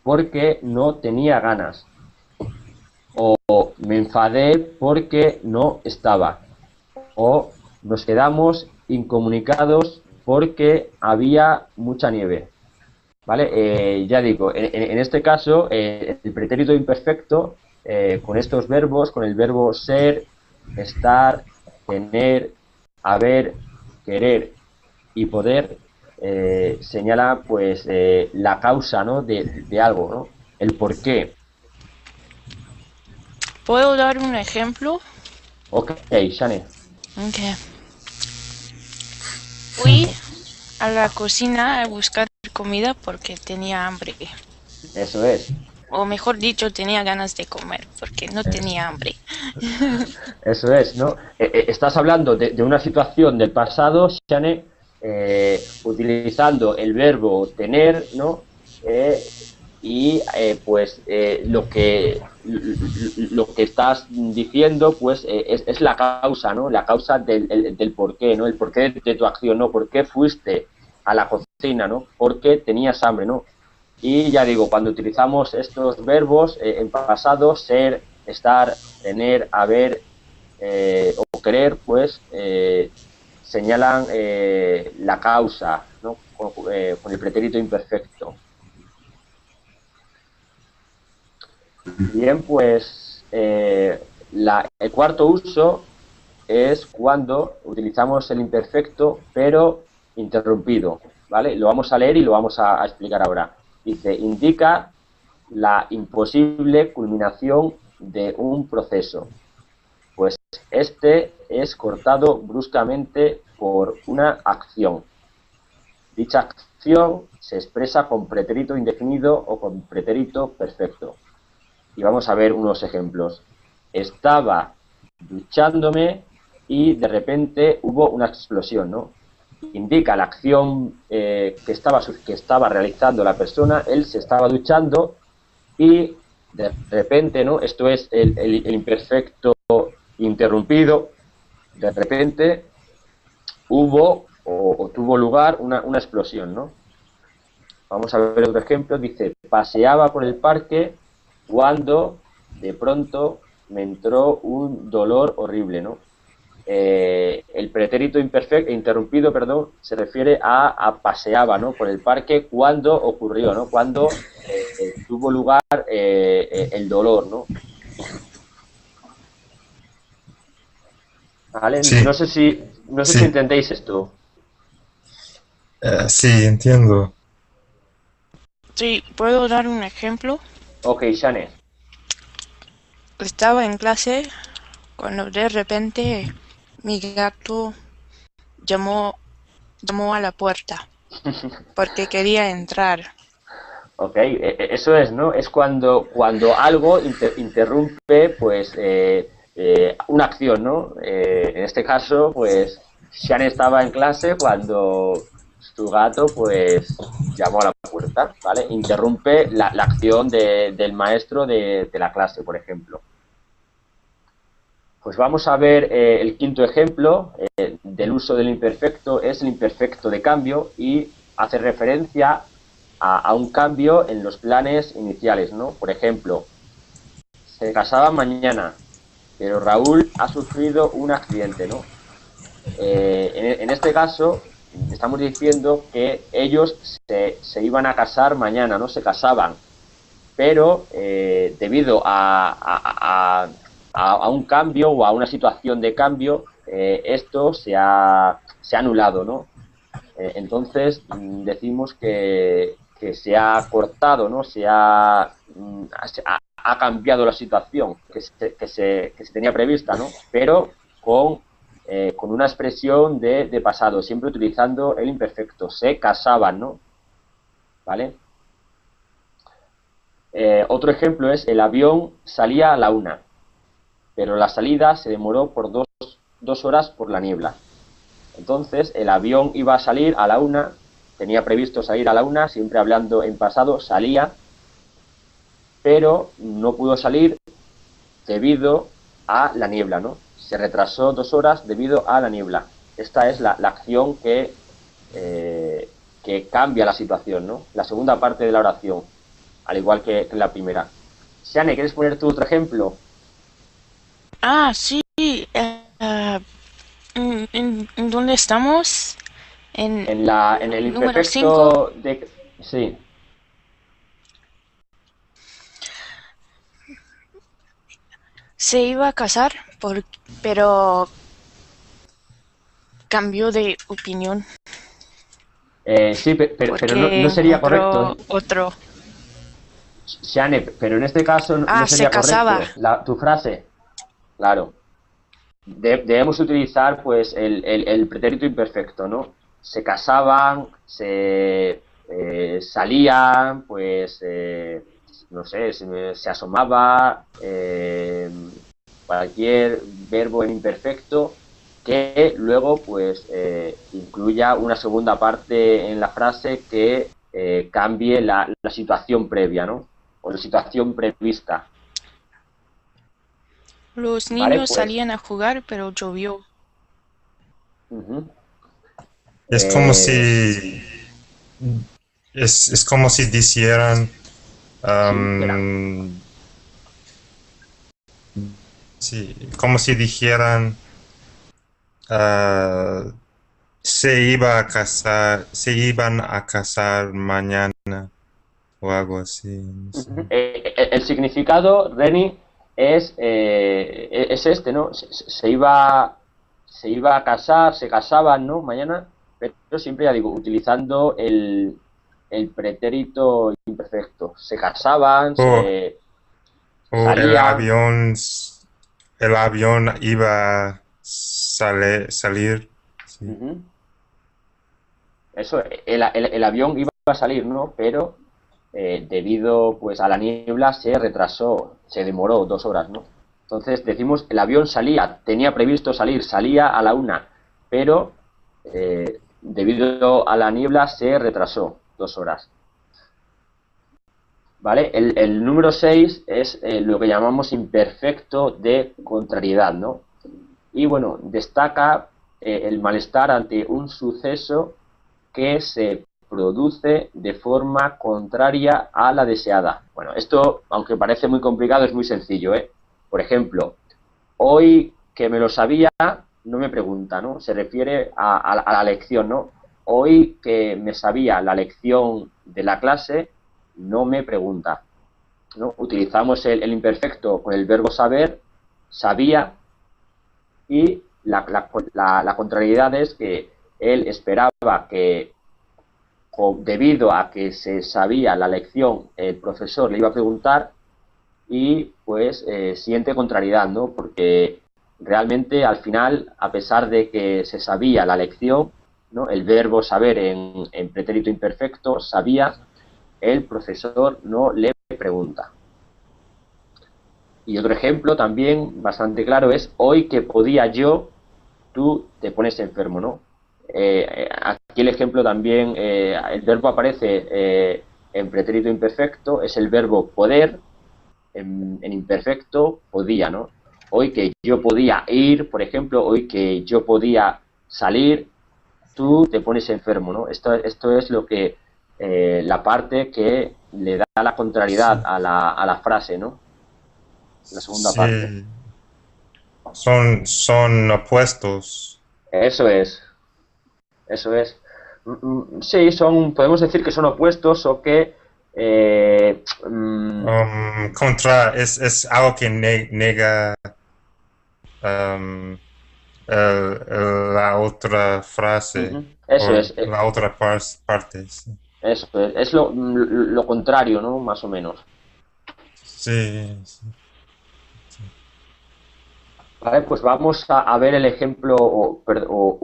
A: porque no tenía ganas. O me enfadé porque no estaba. O nos quedamos incomunicados porque había mucha nieve. ¿Vale? Ya digo, en este caso, el pretérito imperfecto, con estos verbos, con el verbo ser, estar, tener, haber, querer y poder, señala, pues, la causa, ¿no? de algo, ¿no? El porqué.
F: ¿Puedo dar un ejemplo?
A: Ok, Shane.
F: Ok. Fui a la cocina a buscar comida porque tenía hambre.
A: Eso es.
F: O mejor dicho, tenía ganas de comer porque no tenía hambre.
A: Eso es, ¿no? Estás hablando de una situación del pasado, Shane, utilizando el verbo tener, ¿no? Lo que estás diciendo, pues, es la causa, ¿no? La causa del por qué, ¿no? El porqué de tu acción, ¿no? ¿Por qué fuiste a la cocina, ¿no? Porque tenías hambre, ¿no? Y ya digo, cuando utilizamos estos verbos en pasado, ser, estar, tener, haber o querer, pues señalan la causa, ¿no? Con el pretérito imperfecto. Bien, pues el cuarto uso es cuando utilizamos el imperfecto, pero interrumpido, ¿vale? Lo vamos a leer y lo vamos a explicar ahora. Dice, indica la imposible culminación de un proceso. Pues este es cortado bruscamente por una acción. Dicha acción se expresa con pretérito indefinido o con pretérito perfecto. Y vamos a ver unos ejemplos. Estaba duchándome y de repente hubo una explosión, ¿no? Indica la acción que estaba realizando la persona, él se estaba duchando y de repente, ¿no? Esto es el imperfecto interrumpido, de repente hubo o tuvo lugar una explosión, ¿no? Vamos a ver otro ejemplo, dice, paseaba por el parque cuando de pronto me entró un dolor horrible, ¿no? El pretérito interrumpido, perdón, se refiere a paseaba, ¿no? Por el parque cuando ocurrió, ¿no? Cuando tuvo lugar el dolor, ¿no? ¿Vale?
B: Sí,
A: No sé si
B: sí,
A: entendéis esto.
B: sí, entiendo.
F: Sí, ¿puedo dar un ejemplo?
A: Ok, Shane.
F: Estaba en clase cuando de repente mi gato llamó a la puerta porque quería entrar.
A: Ok, eso es, ¿no? Es cuando algo interrumpe, pues, una acción, ¿no? En este caso, pues, Shane estaba en clase cuando su gato, pues, llamó a la puerta, ¿vale? Interrumpe la acción del maestro de la clase, por ejemplo. Pues vamos a ver el quinto ejemplo del uso del imperfecto, es el imperfecto de cambio y hace referencia a un cambio en los planes iniciales, ¿no? Por ejemplo, se casaban mañana, pero Raúl ha sufrido un accidente, ¿no? En este caso, estamos diciendo que ellos se iban a casar mañana, ¿no? Se casaban, pero debido a un cambio o a una situación de cambio, esto se ha anulado, ¿no? Entonces decimos que se ha cortado, ¿no? Ha cambiado la situación que se tenía prevista, ¿no? Pero con una expresión de pasado, siempre utilizando el imperfecto. Se casaban, ¿no? ¿Vale? Otro ejemplo es el avión salía a la 1, pero la salida se demoró por dos horas por la niebla. Entonces, el avión iba a salir a la 1, tenía previsto salir a la 1, siempre hablando en pasado, salía, pero no pudo salir debido a la niebla, ¿no? Se retrasó 2 horas debido a la niebla. Esta es la acción que cambia la situación, ¿no? La segunda parte de la oración, al igual que la primera. Shane, ¿quieres poner tú otro ejemplo?
F: Ah, sí. ¿En dónde estamos? En
A: En el
F: número 5.
A: imperfecto de... Sí.
F: Se iba a casar, pero cambió de opinión
A: Sí, pero no
F: porque
A: sería correcto.
F: encontró otro.
A: Shane, pero en este caso no
F: se
A: sería
F: casaba.
A: correcto. Tu frase, claro. Debemos utilizar pues el pretérito imperfecto, ¿no? Se casaban, salían, pues no sé, se asomaba, cualquier verbo en imperfecto que luego pues incluya una segunda parte en la frase que cambie la situación previa, ¿no? O la situación prevista.
F: Los
A: Vale,
F: niños
A: pues.
F: salían a jugar, pero llovió.
B: Es como si es como si dijeran sí, como si dijeran se iban a casar mañana o algo así. No sé.
A: El significado, Reni, es este, ¿no? Se iba a casar, se casaban, ¿no? Mañana, pero siempre, ya digo, utilizando el pretérito imperfecto. Se casaban, se salían.
B: El avión iba a salir. Sí.
A: Eso, el avión iba a salir, ¿no? Pero debido pues a la niebla se retrasó, se demoró 2 horas, ¿no? Entonces decimos el avión salía, tenía previsto salir, salía a la 1, pero debido a la niebla se retrasó 2 horas. ¿Vale? El número 6 es lo que llamamos imperfecto de contrariedad, ¿no? Y bueno, destaca el malestar ante un suceso que se produce de forma contraria a la deseada. Bueno, esto, aunque parece muy complicado, es muy sencillo, ¿eh? Por ejemplo, hoy que me lo sabía, no me pregunta, ¿no? Se refiere a la lección, ¿no? Hoy que me sabía la lección de la clase, no me pregunta, ¿no? Utilizamos el imperfecto con el verbo saber, sabía, y la contrariedad es que él esperaba que, debido a que se sabía la lección, el profesor le iba a preguntar y pues siente contrariedad, ¿no? Porque realmente al final, a pesar de que se sabía la lección, ¿no? El verbo saber en pretérito imperfecto, sabía, el profesor no le pregunta. Y otro ejemplo también bastante claro es hoy que podía yo, tú te pones enfermo, ¿no? Aquí el ejemplo también, el verbo aparece en pretérito imperfecto, es el verbo poder, en imperfecto podía, ¿no? Hoy que yo podía ir, por ejemplo, hoy que yo podía salir, tú te pones enfermo, ¿no? Esto es lo que la parte que le da la contrariedad a la frase, ¿no? La segunda parte.
B: Son opuestos.
A: Eso es. Sí, podemos decir que son opuestos o que
B: es algo que nega la otra frase.
A: Eso es.
B: La otra parte. Sí.
A: Eso es lo contrario, ¿no? Más o menos.
B: Sí.
A: Vale, pues vamos a ver el ejemplo o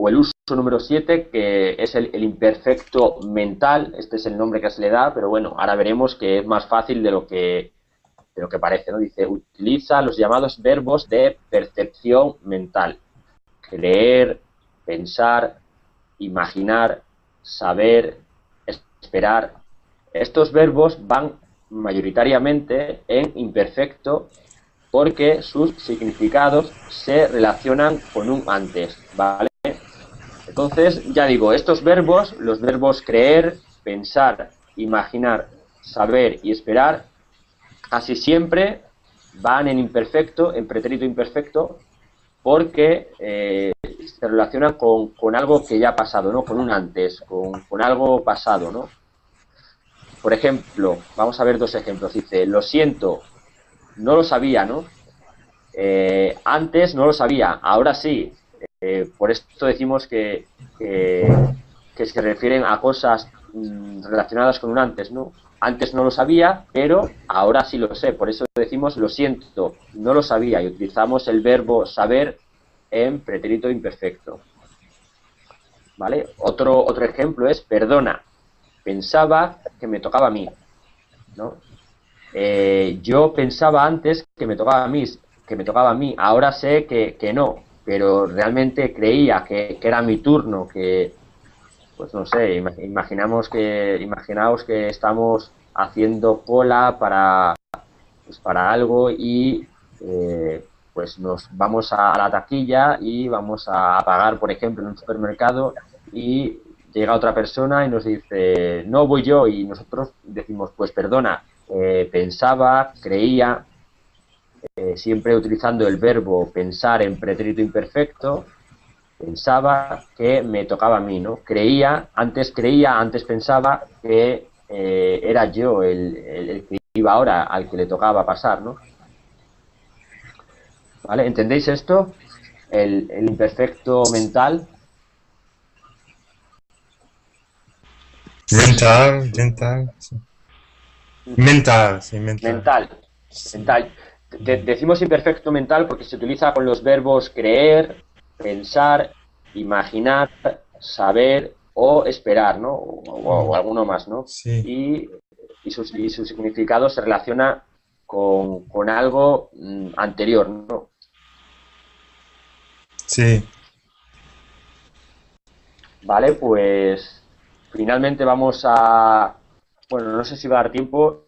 A: el uso número 7, que es el imperfecto mental. Este es el nombre que se le da, pero bueno, ahora veremos que es más fácil de lo que parece, ¿no? Dice, utiliza los llamados verbos de percepción mental. Creer, pensar, imaginar, saber, esperar. Estos verbos van mayoritariamente en imperfecto porque sus significados se relacionan con un antes, ¿vale? Entonces, ya digo, estos verbos, los verbos creer, pensar, imaginar, saber y esperar, casi siempre van en imperfecto, en pretérito imperfecto, porque se relacionan con algo que ya ha pasado, ¿no? Con un antes, con algo pasado, ¿no? Por ejemplo, vamos a ver 2 ejemplos. Dice, lo siento, no lo sabía, ¿no? Antes no lo sabía, ahora sí. Por esto decimos que que se refieren a cosas relacionadas con un antes, ¿no? Antes no lo sabía, pero ahora sí lo sé. Por eso decimos lo siento, no lo sabía, y utilizamos el verbo saber en pretérito imperfecto. ¿Vale? Otro ejemplo es perdona. Pensaba que me tocaba a mí, ¿no? Yo pensaba antes que me tocaba a mí, ahora sé que no, pero realmente creía que era mi turno, que, pues no sé, imaginaos que estamos haciendo cola para algo y pues nos vamos a la taquilla y vamos a pagar, por ejemplo, en un supermercado, y llega otra persona y nos dice, no voy yo, y nosotros decimos, pues perdona, pensaba, creía, siempre utilizando el verbo pensar en pretérito imperfecto, pensaba que me tocaba a mí, ¿no? Creía, antes pensaba que era yo el que iba ahora al que le tocaba pasar, ¿no? ¿Vale? ¿Entendéis esto? El imperfecto mental.
B: Mental, sí. Mental, sí,
A: Mental.
B: Sí.
A: Mental. Decimos imperfecto mental porque se utiliza con los verbos creer, pensar, imaginar, saber o esperar, ¿no? O alguno más, ¿no?
B: Sí.
A: Y su significado se relaciona con algo anterior, ¿no?
B: Sí.
A: Vale, pues finalmente vamos a... Bueno, no sé si va a dar tiempo.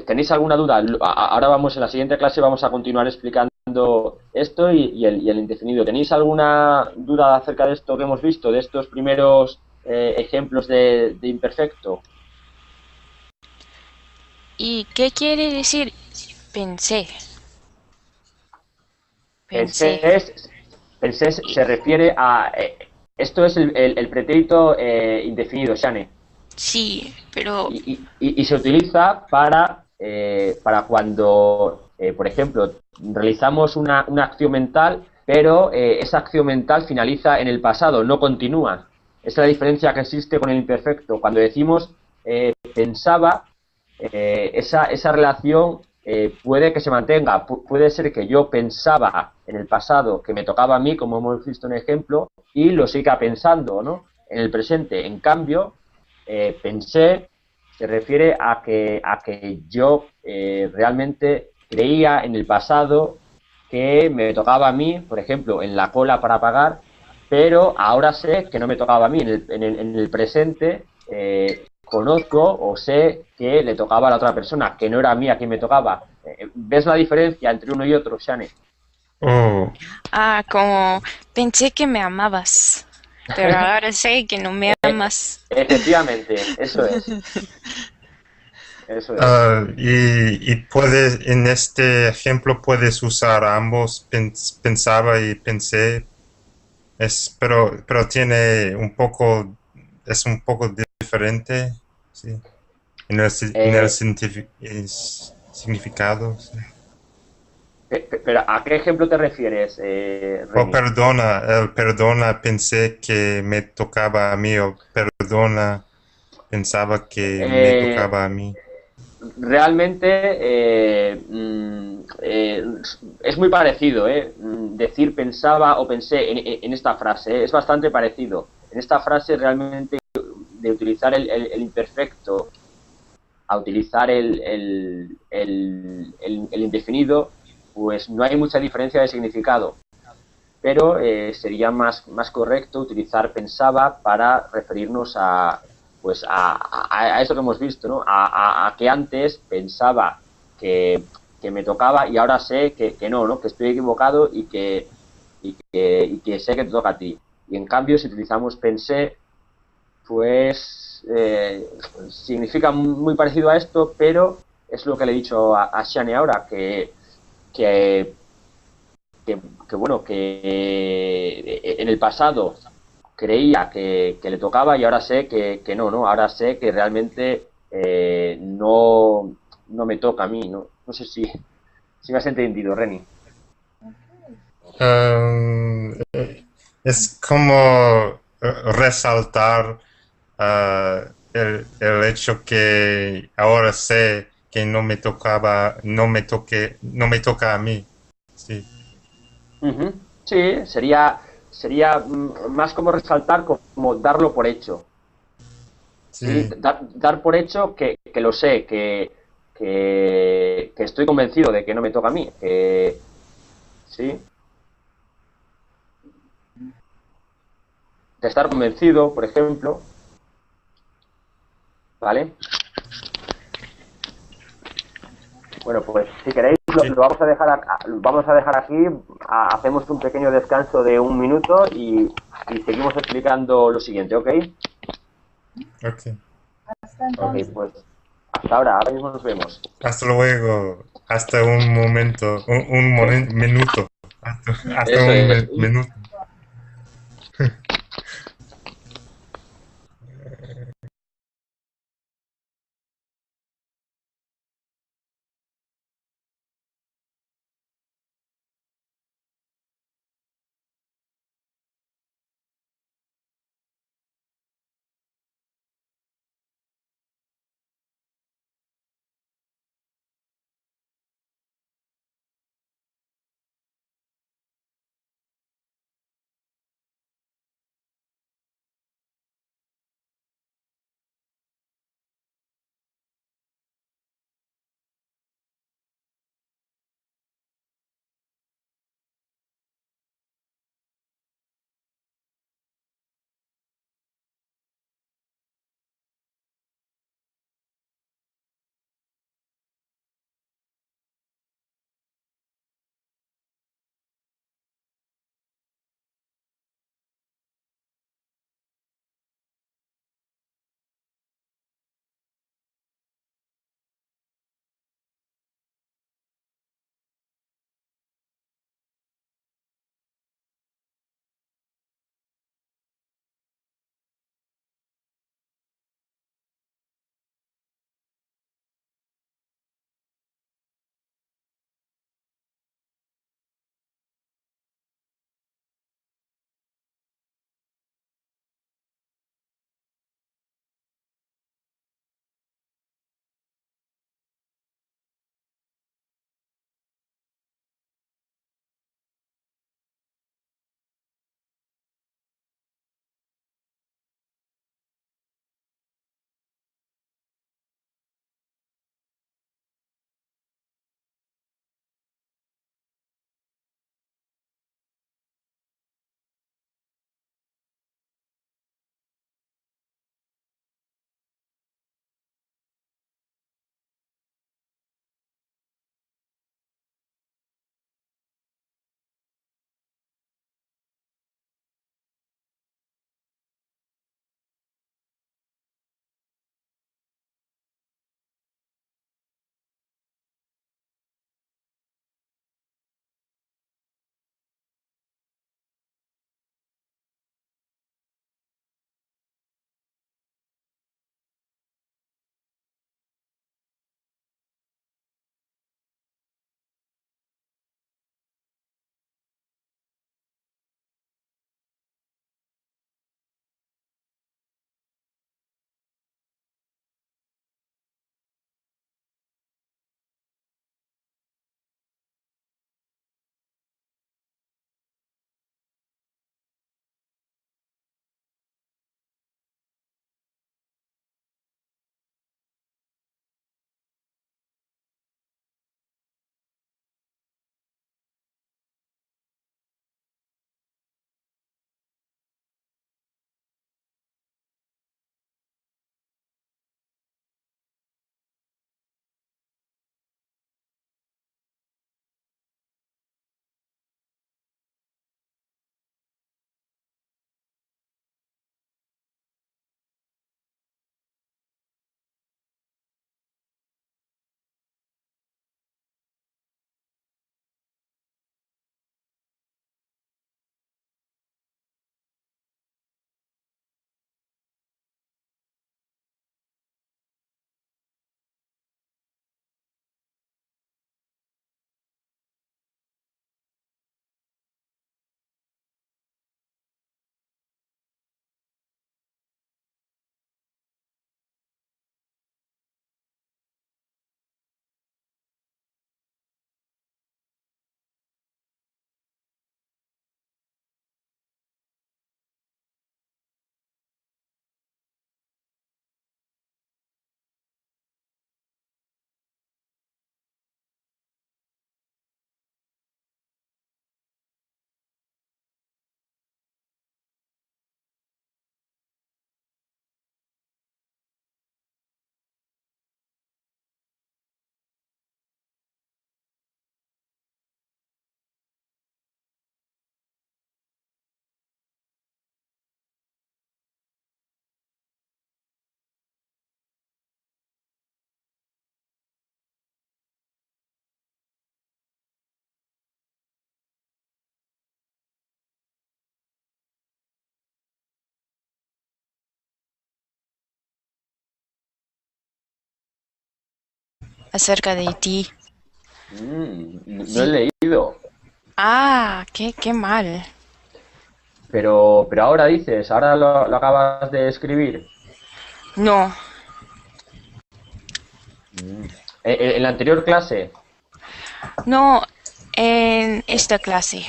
A: ¿Tenéis alguna duda? Ahora vamos, en la siguiente clase vamos a continuar explicando esto y el indefinido. ¿Tenéis alguna duda acerca de esto que hemos visto, de estos primeros ejemplos de imperfecto?
F: ¿Y qué quiere decir pensé?
A: Pensé se refiere a... esto es el pretérito indefinido, Shane.
F: Sí, pero
A: Y se utiliza para cuando, por ejemplo, realizamos una acción mental, pero esa acción mental finaliza en el pasado, no continúa. Esa es la diferencia que existe con el imperfecto. Cuando decimos pensaba, esa relación puede que se mantenga. Puede ser que yo pensaba en el pasado que me tocaba a mí, como hemos visto en el ejemplo, y lo siga pensando, ¿no? En el presente. En cambio, pensé se refiere a que yo realmente creía en el pasado que me tocaba a mí, por ejemplo, en la cola para pagar, pero ahora sé que no me tocaba a mí. En el presente conozco o sé que le tocaba a la otra persona, que no era a mí a quien me tocaba. ¿Ves la diferencia entre uno y otro, Shane?
B: Oh,
F: como pensé que me amabas, pero ahora sé que no me amas.
A: Efectivamente, eso es. Eso es.
B: en este ejemplo puedes usar ambos, pensaba y pensé, pero tiene es un poco diferente, sí, en el significado. Sí.
A: Pero ¿a qué ejemplo te refieres,
B: Oh,
A: Reni?
B: perdona, pensé que me tocaba a mí, o perdona, pensaba que me tocaba a mí.
A: Realmente es muy parecido, decir pensaba o pensé en esta frase, es bastante parecido. En esta frase realmente de utilizar el imperfecto a utilizar el indefinido, pues no hay mucha diferencia de significado. Pero sería más correcto utilizar pensaba para referirnos a eso que hemos visto, ¿no? A que antes pensaba que me tocaba y ahora sé que no, que estoy equivocado y que sé que te toca a ti. Y en cambio, si utilizamos pensé, pues significa muy parecido a esto, pero es lo que le he dicho a Shane ahora, que bueno, que en el pasado creía que le tocaba y ahora sé que no, ahora sé que realmente no me toca a mí, ¿no? No sé si me has entendido, Reni.
B: Es como resaltar el hecho que ahora sé que no me toca a mí. Sí,
A: Ujú. Sí, sería más como resaltar, como darlo por hecho. ¿Sí?
B: sí,
A: Dar por hecho que lo sé, que estoy convencido de que no me toca a mí. Sí, de estar convencido, por ejemplo, ¿vale? Bueno, pues si queréis lo
B: sí,
A: vamos a dejar aquí, hacemos un pequeño descanso de 1 minuto y seguimos explicando lo siguiente, ¿ok?
B: ok.
A: Ok, pues hasta ahora mismo nos vemos.
B: Hasta luego, hasta un momento, minuto, hasta
A: Eso
B: un
A: es.
B: minuto.
F: acerca de ti.
A: No he leído.
F: Ah, qué mal.
A: Pero ahora dices, ahora lo acabas de escribir.
F: No,
A: En la anterior clase.
F: no, en esta clase.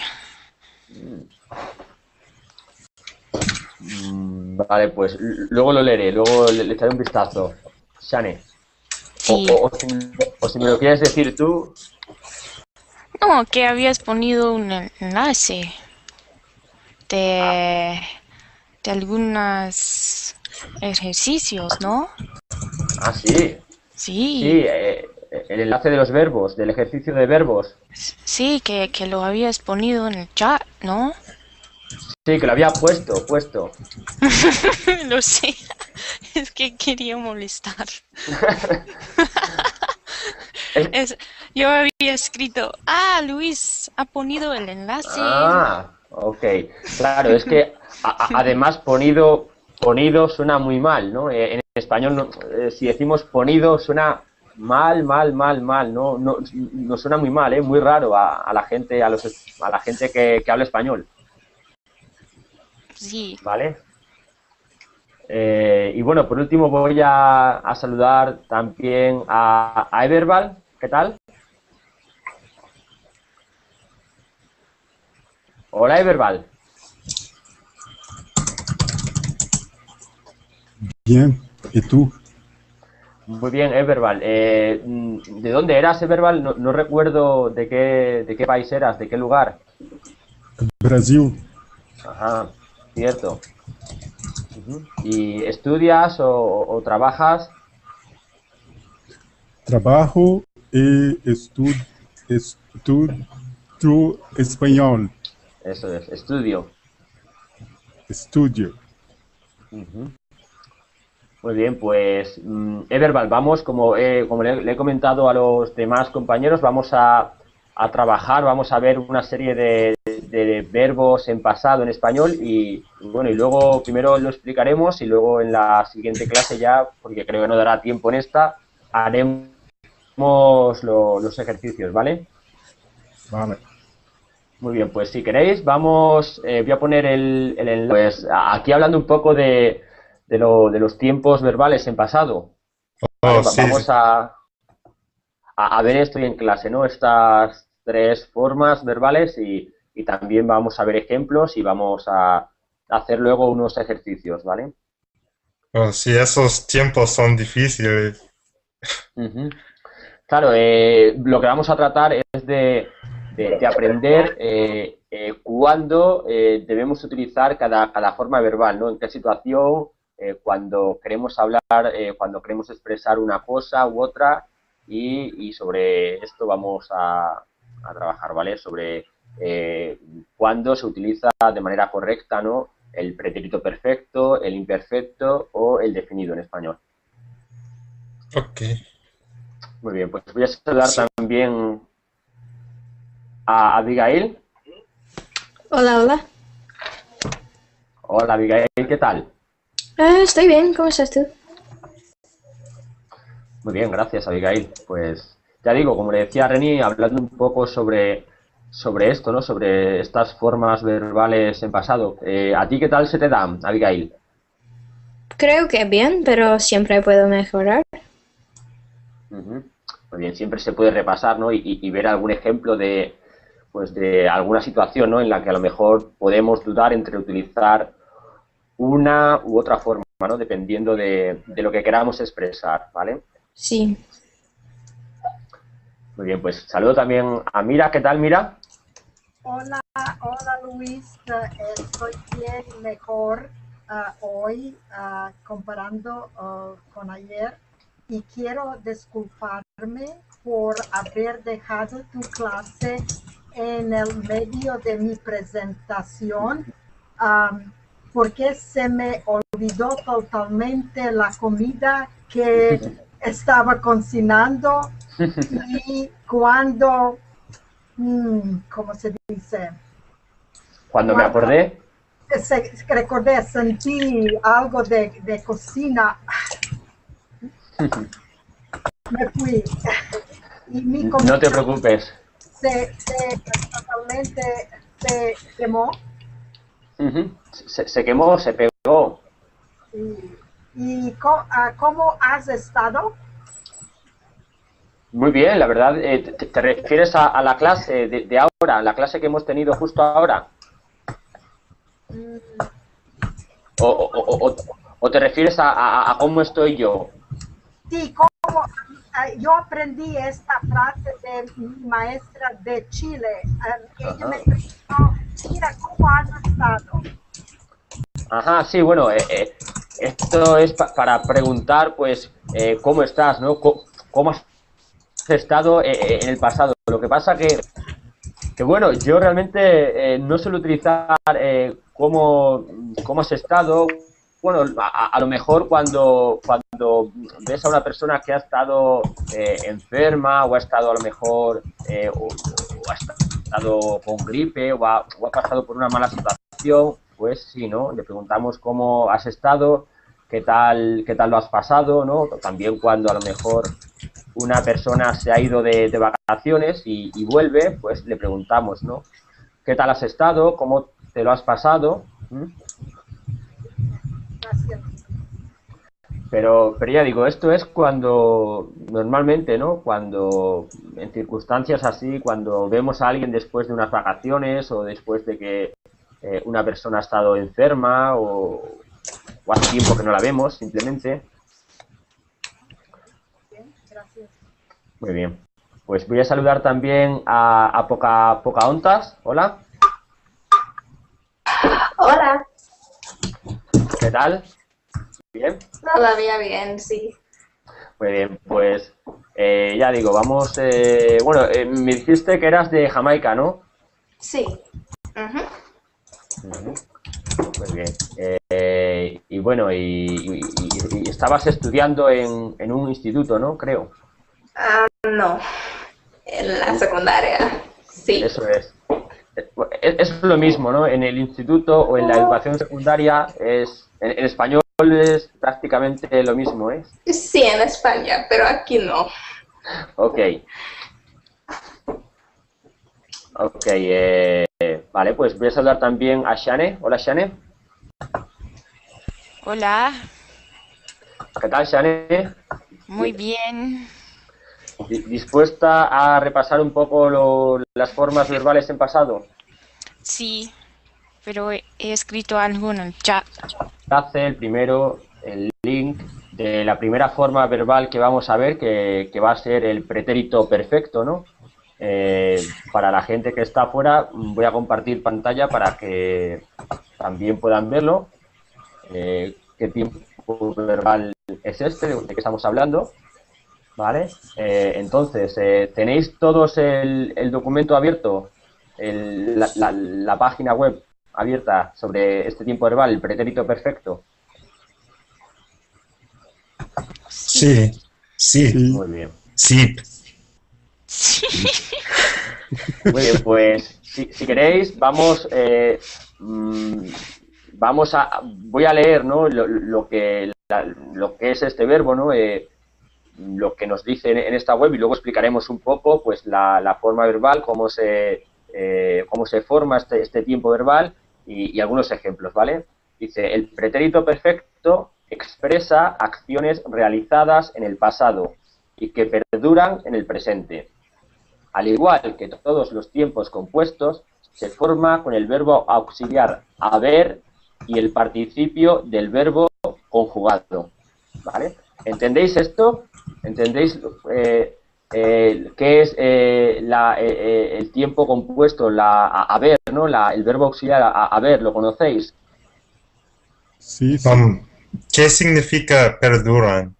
A: Vale, pues luego lo leeré, luego le echaré un vistazo. Shane.
F: Sí.
A: O si me lo quieres decir tú.
F: No, que habías ponido un enlace de algunos ejercicios, ¿no?
A: Ah, sí.
F: Sí,
A: Sí, el enlace de los verbos, del ejercicio de verbos.
F: sí, que lo habías ponido en el chat, ¿no?
A: Sí, que lo había puesto.
F: Lo sé, es que quería molestar. Yo había escrito, Luis ha ponido el enlace.
A: Ah, ok. Claro, es que además ponido suena muy mal, ¿no? En español, si decimos ponido suena mal, ¿no? No suena muy mal, muy raro a la gente, a la gente que habla español,
F: Sí,
A: ¿vale? Y bueno, por último voy a saludar también a Everval. ¿Qué tal? Hola, Everval.
G: Bien, ¿y tú?
A: Muy bien, Everval. ¿De dónde eras, Everval? No recuerdo de qué país eras, de qué lugar.
G: Brasil.
A: Ajá, cierto. ¿Y estudias o trabajas?
G: Trabajo y estudio español.
A: Eso es, estudio.
G: Estudio.
A: Muy bien, pues Everval, vamos, como le he comentado a los demás compañeros, vamos a trabajar, vamos a ver una serie de verbos en pasado en español y bueno, y luego primero lo explicaremos y luego en la siguiente clase ya, porque creo que no dará tiempo en esta, haremos los ejercicios, ¿vale?
G: Vale.
A: Muy bien, pues si queréis, vamos, voy a poner el enlace. Pues aquí hablando un poco de los tiempos verbales en pasado. ¿Vale?
B: Sí.
A: Vamos a ver esto en clase, ¿no? Estas tres formas verbales y también vamos a ver ejemplos y vamos a hacer luego unos ejercicios, ¿vale?
B: Sí, esos tiempos son difíciles.
A: Claro, lo que vamos a tratar es de aprender cuándo debemos utilizar cada forma verbal, ¿no? En qué situación, cuando queremos hablar, cuando queremos expresar una cosa u otra y sobre esto vamos a trabajar, ¿vale? Sobre cuándo se utiliza de manera correcta, ¿no? El pretérito perfecto, el imperfecto o el definido en español.
B: Ok.
A: Muy bien, pues voy a saludar también a Abigail.
C: Hola.
A: Hola, Abigail, ¿qué tal?
C: Estoy bien, ¿cómo estás tú?
A: Muy bien, gracias, Abigail. Pues ya digo, como le decía a Reni, hablando un poco sobre esto, ¿no? Sobre estas formas verbales en pasado. ¿A ti qué tal se te da, Abigail?
C: Creo que bien, pero siempre puedo mejorar.
A: Muy bien, siempre se puede repasar, ¿no? Y ver algún ejemplo de alguna situación, ¿no? En la que a lo mejor podemos dudar entre utilizar una u otra forma, ¿no? Dependiendo de lo que queramos expresar, ¿vale?
C: Sí.
A: Muy bien, pues saludo también a Mira. ¿Qué tal, Mira?
D: Hola Luis, estoy bien mejor hoy comparando con ayer y quiero disculparme por haber dejado tu clase en el medio de mi presentación porque se me olvidó totalmente la comida que estaba cocinando y cuando ¿cómo se dice?
A: Cuando me acordé.
D: Recordé, sentí algo de cocina. me fui. Y mi
A: No te
D: comida
A: preocupes.
D: totalmente se quemó.
A: Ujú. Se quemó, se pegó.
D: ¿Cómo has estado?
A: Muy bien, la verdad. ¿Te refieres a la clase de ahora, la clase que hemos tenido justo ahora?
D: Mm,
A: ¿O te refieres a cómo estoy yo?
D: Sí, yo aprendí esta frase de mi maestra de Chile. Ella me preguntó, mira, ¿cómo has estado?
A: Ajá, sí, bueno, esto es para preguntar, pues, ¿cómo estás, no? ¿Cómo has estado en el pasado? Lo que pasa que bueno, yo realmente no suelo utilizar cómo has estado. Bueno, a lo mejor cuando ves a una persona que ha estado enferma o ha estado a lo mejor o ha estado con gripe o ha pasado por una mala situación, pues sí, ¿no? Le preguntamos cómo has estado, qué tal lo has pasado, ¿no? También cuando a lo mejor una persona se ha ido de vacaciones y vuelve, pues le preguntamos, ¿no? ¿Qué tal has estado? ¿Cómo te lo has pasado?
D: Gracias.
A: Pero ya digo, esto es cuando normalmente, ¿no? Cuando en circunstancias así, cuando vemos a alguien después de unas vacaciones o después de que una persona ha estado enferma o hace tiempo que no la vemos, simplemente.
D: Bien, gracias.
A: Muy bien. Pues voy a saludar también a Pocahontas. Hola.
E: Hola,
A: ¿Qué tal? Bien.
E: todavía bien, sí.
A: Muy bien, pues ya digo, vamos. Bueno, me dijiste que eras de Jamaica, ¿no?
E: Sí. Ujú.
A: Ujú. Muy bien. Y bueno, y estabas estudiando en un instituto, ¿no? Creo.
E: No, en la secundaria, sí.
A: Eso es. Es lo mismo, ¿no? En el instituto o en la educación secundaria en español es prácticamente lo mismo, ¿eh?
E: Sí, en España, pero aquí no.
A: Ok. Ok, vale, pues voy a saludar también a Shane. Hola, Shane.
F: Hola,
A: ¿Qué tal, Shane?
F: muy bien.
A: ¿Dispuesta a repasar un poco las formas verbales en pasado?
F: Sí, pero he escrito algo en el chat.
A: Hace el primero, el link de la primera forma verbal que vamos a ver, que va a ser el pretérito perfecto, ¿no? Para la gente que está afuera, voy a compartir pantalla para que también puedan verlo. ¿Qué tiempo verbal es este de que estamos hablando? ¿Vale? Entonces, ¿tenéis todos el documento abierto? La página web abierta sobre este tiempo verbal, el pretérito perfecto.
F: Sí.
B: Sí, sí,
A: Muy bien.
B: sí.
F: Sí.
A: Muy bien, pues si queréis, voy a leer, ¿no? Lo que es este verbo, ¿no? Lo que nos dice en esta web y luego explicaremos un poco, pues la forma verbal, cómo se forma este tiempo verbal y algunos ejemplos, ¿vale? Dice, el pretérito perfecto expresa acciones realizadas en el pasado y que perduran en el presente. Al igual que todos los tiempos compuestos, se forma con el verbo auxiliar haber y el participio del verbo conjugado. ¿Vale? ¿Entendéis esto? ¿Entendéis qué es el tiempo compuesto, haber, ¿no? El verbo auxiliar haber, ¿lo conocéis?
G: Sí, sí.
B: ¿Qué significa perduran?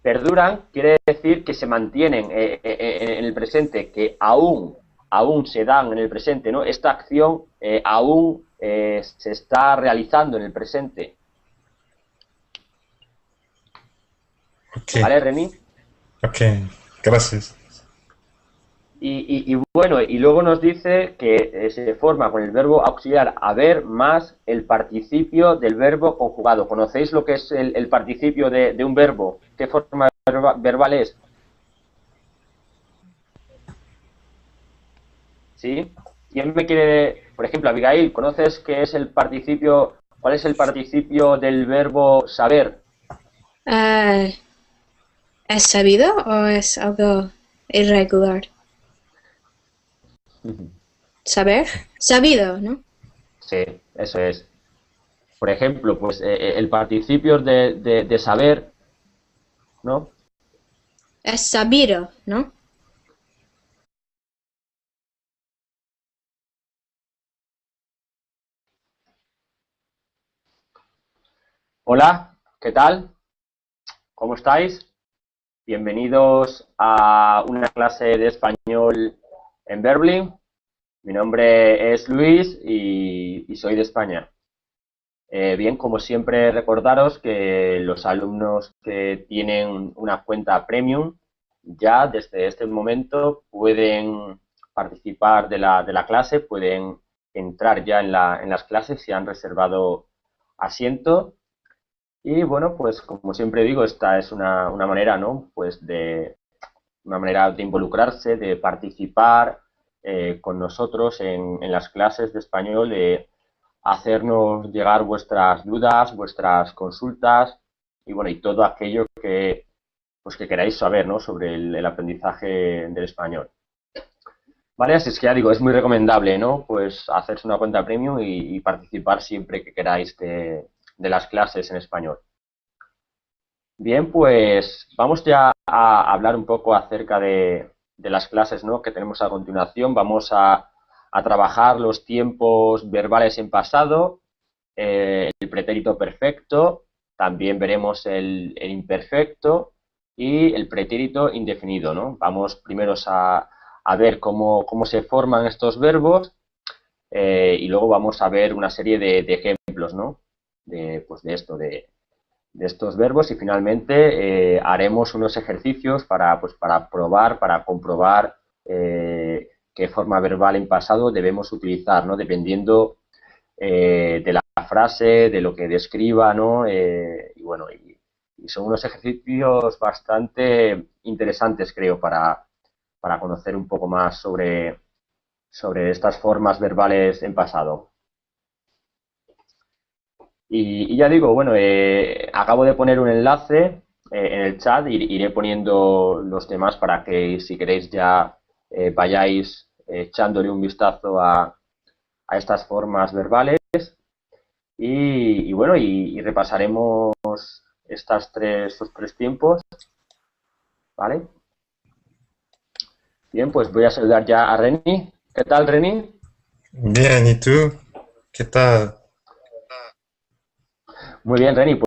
A: Perduran quiere decir que se mantienen en el presente, que aún se dan en el presente, ¿no? Esta acción aún se está realizando en el presente.
B: Ok,
A: ¿Vale, Reni?
B: ok, gracias.
A: Y bueno, y luego nos dice que se forma con el verbo auxiliar haber más el participio del verbo conjugado. ¿Conocéis lo que es el participio de un verbo? ¿Qué forma verbales? ¿Sí? ¿Quién me quiere, por ejemplo, Abigail, ¿conoces qué es el participio, cuál es el participio del verbo saber?
C: Ah, ¿es sabido o es algo irregular? ¿Saber? Sabido, ¿no?
A: Sí, eso es. Por ejemplo, pues el participio de saber, ¿no?
C: Es sabido, ¿no?
A: Hola, ¿qué tal? ¿Cómo estáis? Bienvenidos a una clase de español en Berlín. Mi nombre es Luis y soy de España. Bien, como siempre, recordaros que los alumnos que tienen una cuenta premium ya desde este momento pueden participar de la clase, pueden entrar ya en las clases si han reservado asiento. Y bueno, pues como siempre digo, esta es una manera, ¿no? Pues una manera de involucrarse, de participar con nosotros en las clases de español, de hacernos llegar vuestras dudas, vuestras consultas y bueno, y todo aquello pues que queráis saber, ¿no? Sobre el aprendizaje del español. Vale, así es que ya digo, es muy recomendable, ¿no? Pues hacerse una cuenta premium y participar siempre que queráis de las clases en español. Bien, pues vamos ya a hablar un poco acerca de las clases, ¿no? Que tenemos a continuación. Vamos a trabajar los tiempos verbales en pasado, el pretérito perfecto, también veremos el imperfecto y el pretérito indefinido, ¿no? Vamos primero a ver cómo se forman estos verbos y luego vamos a ver una serie de ejemplos, ¿no? Pues de esto, de estos verbos y finalmente haremos unos ejercicios pues, para probar, para comprobar qué forma verbal en pasado debemos utilizar, ¿no? Dependiendo de la frase, de lo que describa, ¿no? Y bueno, y son unos ejercicios bastante interesantes, creo, para conocer un poco más sobre estas formas verbales en pasado. Y ya digo, bueno, acabo de poner un enlace en el chat, iré poniendo los demás para que si queréis ya vayáis echándole un vistazo a estas formas verbales y bueno, y repasaremos estos tres tiempos, ¿vale? Bien, pues voy a saludar ya a Reni. ¿Qué tal, Reni?
B: Bien, ¿y tú? ¿Qué tal?
A: Muy bien, Reni.